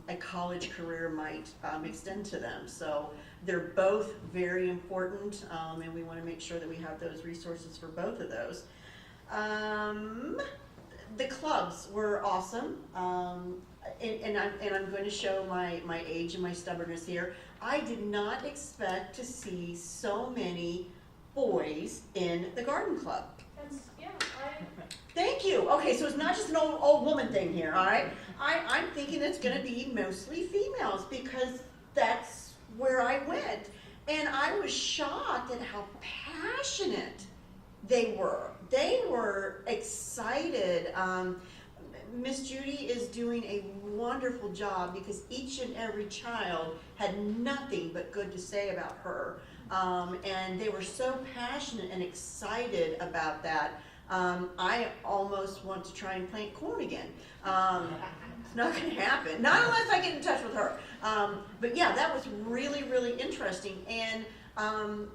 a college career might extend to them. So they're both very important, and we want to make sure that we have those resources for both of those. The clubs were awesome, and I'm going to show my age and my stubbornness here. I did not expect to see so many boys in the garden club. Thank you. Okay, so it's not just an old woman thing here, all right? I'm thinking it's going to be mostly females because that's where I went. And I was shocked at how passionate they were. They were excited. Miss Judy is doing a wonderful job because each and every child had nothing but good to say about her. And they were so passionate and excited about that. I almost want to try and plant corn again. It's not going to happen, not unless I get in touch with her. But yeah, that was really, really interesting. And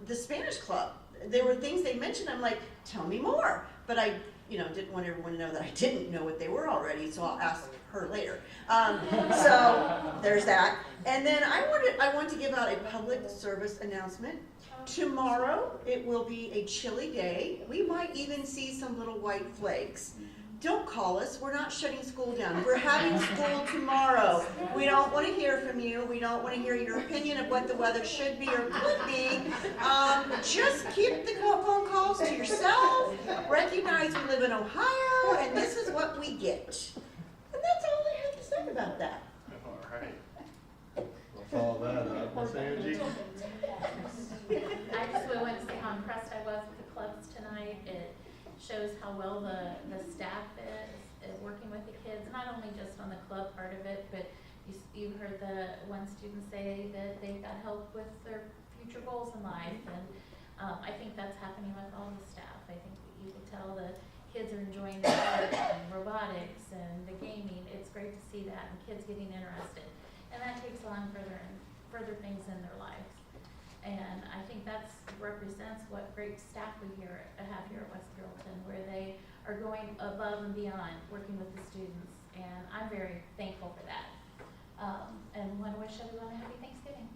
the Spanish club, there were things they mentioned. I'm like, tell me more. But I, didn't want everyone to know that I didn't know what they were already, so I'll ask her later. So there's that. And then I want to give out a public service announcement. Tomorrow, it will be a chilly day. We might even see some little white flakes. don't call us. We're not shutting school down. We're having school tomorrow. We don't want to hear from you. We don't want to hear your opinion of what the weather should be or could be. Just keep the phone calls to yourself. Recognize we live in Ohio, and this is what we get. And that's all I have to say about that. All right. We'll follow that up. Miss Angie? I just want to say how impressed I was with the clubs tonight. It shows how well the staff is working with the kids, not only just on the club part of it, but you heard the one student say that they got help with their future goals in life, and I think that's happening with all the staff. I think you could tell the kids are enjoying the art and robotics and the gaming. It's great to see that, and kids getting interested, and that takes on further things in their lives. And I think that represents what great staff we have here at West Carrollton, where they are going above and beyond working with the students, and I'm very thankful for that. And want to wish everyone a happy Thanksgiving.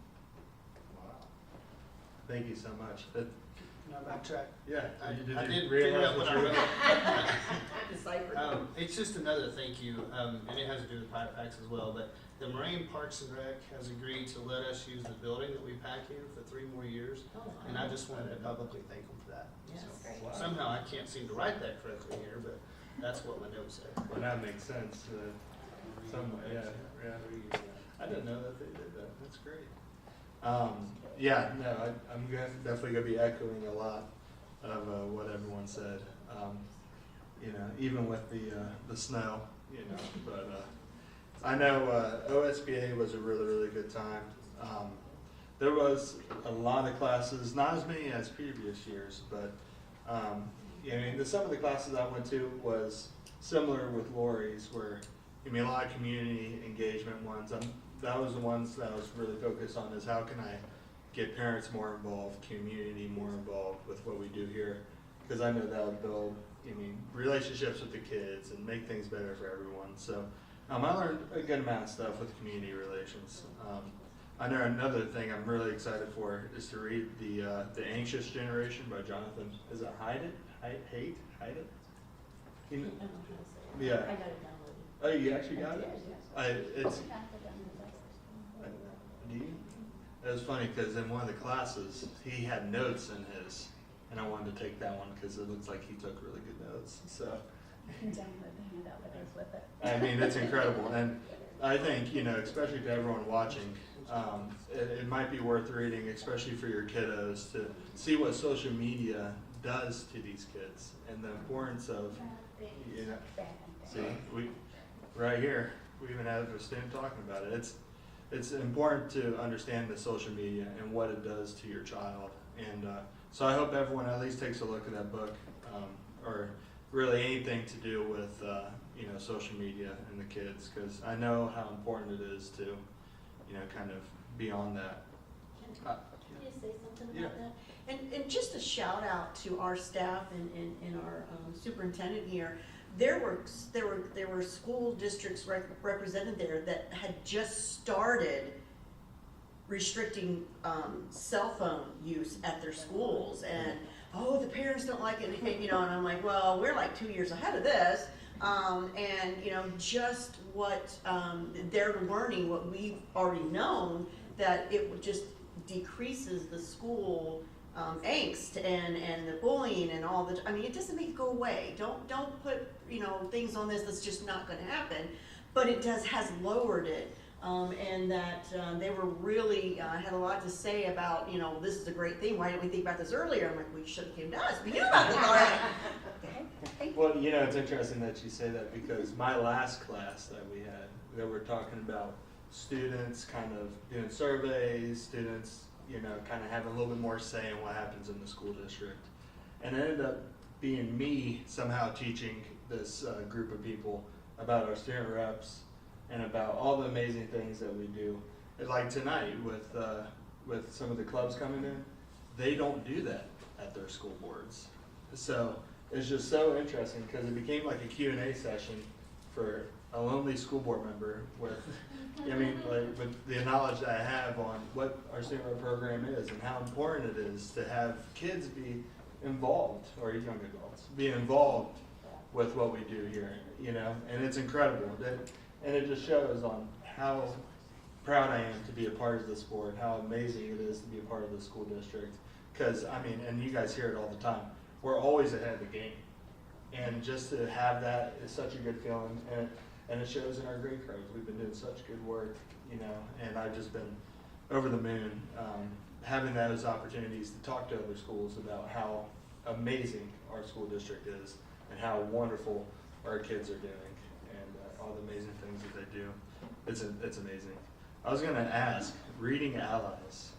Wow. Thank you so much. Can I backtrack? Yeah, I you did realize figure out what I you wrote. Decipher. It's just another thank you, and it has to do with Pirate Packs as well, but the Moraine Parks and Rec has agreed to let us use the building that we pack in for 3 more years, and I just wanted to publicly thank them for that. Yes. So, Wow. somehow I can't seem to write that correctly here, but that's what my note said. Well, that makes sense. Yeah. I didn't know that they did that. That's great. Yeah, no, I'm definitely going to be echoing a lot of what everyone said. You know, even with the snow, you know, but I know OSBA was a really, really good time. There was a lot of classes, not as many as previous years, but I mean, some of the classes I went to was similar with Lori's, where I mean, a lot of community engagement ones. That was the ones that I was really focused on, is how can I get parents more involved, community more involved with what we do here, because I know that would build, I mean, relationships with the kids and make things better for everyone. So I learned a good amount of stuff with community relations. I know another thing I'm really excited for is to read the Anxious Generation by Jonathan. Is it Haidt? You know? Yeah. I got it downloaded. Oh, you actually got it? Yes. Do you? It was funny because in one of the classes, he had notes in his, and I wanted to take that one because it looks like he took really good notes. So, You can download the handout that goes with it. I mean, it's incredible. And I think, you know, especially to everyone watching, it might be worth reading, especially for your kiddos, to see what social media does to these kids and the importance of, you know, see, right here, we even have a student talking about it. It's important to understand the social media and what it does to your child. And so I hope everyone at least takes a look at that book, or really anything to do with you know, social media and the kids, because I know how important it is to, you know, kind of be on that. Can you say something about that? And just a shout out to our staff and our superintendent here. There were school districts represented there that had just started restricting cell phone use at their schools, and the parents don't like it, and, you know, and I'm like, well, we're like 2 years ahead of this, and you know, just what they're learning, what we've already known, that it just decreases the school angst and the bullying and all the, I mean, it doesn't make it go away. Don't put, you know, things on this that's just not going to happen, but it has lowered it. And that they were really had a lot to say about, you know, this is a great thing. Why didn't we think about this earlier? I'm like, we should have came to us. We knew about this already. Well, you know, it's interesting that you say that, because my last class that we had, they were talking about students kind of doing surveys, students, you know, kind of having a little bit more say in what happens in the school district. And it ended up being me somehow teaching this group of people about our student reps and about all the amazing things that we do. Like tonight with some of the clubs coming in, they don't do that at their school boards. So it's just so interesting, because it became like a Q&A session for a lonely school board member with, I mean, like, with the knowledge that I have on what our student rep program is and how important it is to have kids be involved, or young adults be involved with what we do here, you know, and it's incredible. And it just shows on how proud I am to be a part of the sport, how amazing it is to be a part of the school district. Because, I mean, and you guys hear it all the time, we're always ahead of the game. And just to have that is such a good feeling, and it shows in our grade cards. We've been doing such good work, you know, and I've just been over the moon having those opportunities to talk to other schools about how amazing our school district is and how wonderful our kids are doing and all the amazing things that they do. It's amazing. I was gonna ask, Reading Allies,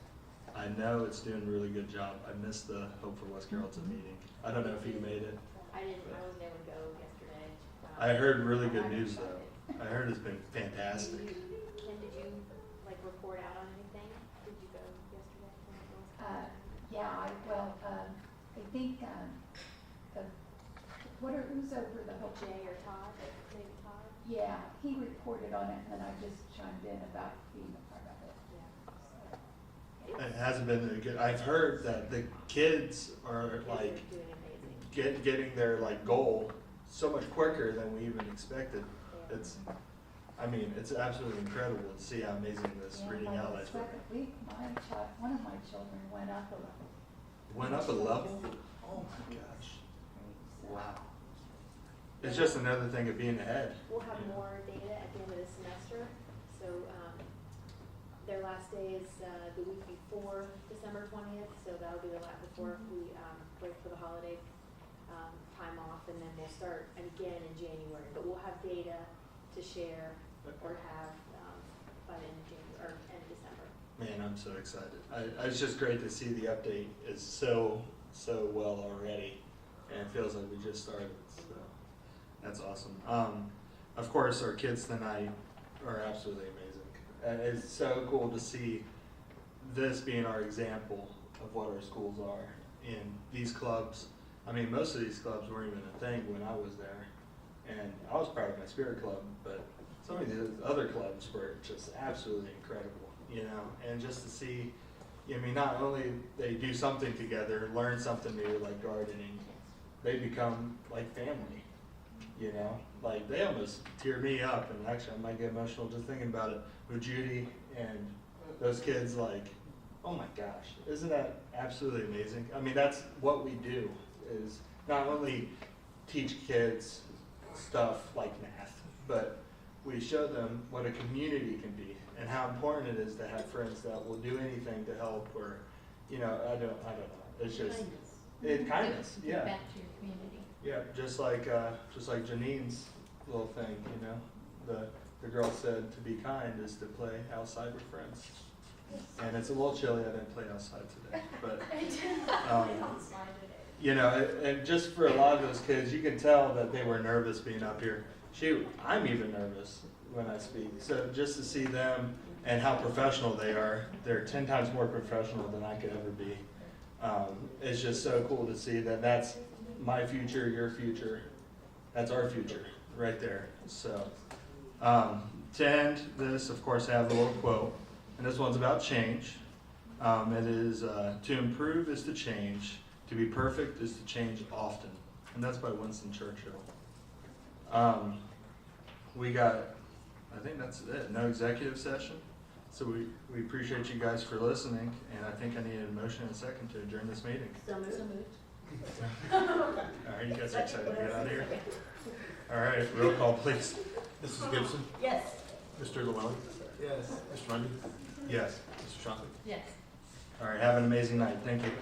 I know it's doing a really good job. I missed the Hope for West Carrollton meeting. I don't know if you made it. I wasn't able to go yesterday. I heard really good news though. I heard it's been fantastic. Kim, did you like report out on anything? Did you go yesterday? Yeah, I think, who's over the whole? Jay or Todd? Maybe Todd? Yeah, he reported on it, and I just chimed in about being a part of it. It hasn't been good. I've heard that the kids are like getting their like goal so much quicker than we even expected. It's absolutely incredible to see how amazing this Reading Allies By work. the second week, one of my children went up a level. Went up a level? Oh my gosh. Wow. It's just another thing of being ahead. We'll have more data at the end of the semester. So their last day is the week before December 20th, so that'll be the last before we break for the holiday time off, and then we'll start again in January. But we'll have data to share or have by the end of January or end of December. Man, I'm so excited. It's just great to see the update is so well already, and it feels like we just started. So that's awesome. Of course, our kids tonight are absolutely amazing. And it's so cool to see this being our example of what our schools are in these clubs. I mean, most of these clubs weren't even a thing when I was there, and I was proud of my Spirit Club, but some of the other clubs were just absolutely incredible, you know, and just to see, I mean, not only they do something together, learn something new like gardening, they become like family, you know, like they almost tear me up, and actually I might get emotional just thinking about it with Judy and those kids. Like, oh my gosh, isn't that absolutely amazing? I mean, that's what we do, is not only teach kids stuff like math, but we show them what a community can be and how important it is to have friends that will do anything to help, or, you know, I don't know. It's just kindness. Give Yeah. back to your community. Yeah, just like Janine's little thing, you know, the girl said to be kind is to play outside with friends. And it's a little chilly. I didn't play outside today, but you know, and just for a lot of those kids, you can tell that they were nervous being up here. Shoot, I'm even nervous when I speak. So just to see them and how professional they are, they're 10 times more professional than I could ever be. It's just so cool to see that that's my future, your future. That's our future right there. So to end this, of course, I have a little quote, and this one's about change. It is, to improve is to change. To be perfect is to change often. And that's by Winston Churchill. We got, I think that's it, no executive session. So we appreciate you guys for listening, and I think I need a motion and a second to adjourn this meeting. So moved. All right, you guys are excited to get out of here? All right, roll call, please. Mrs. Gibson? Yes. Mr. Llewellyn? Yes. Mr. Mundy? Yes. Mr. Shockley? Yes. All right, have an amazing night. Thank you.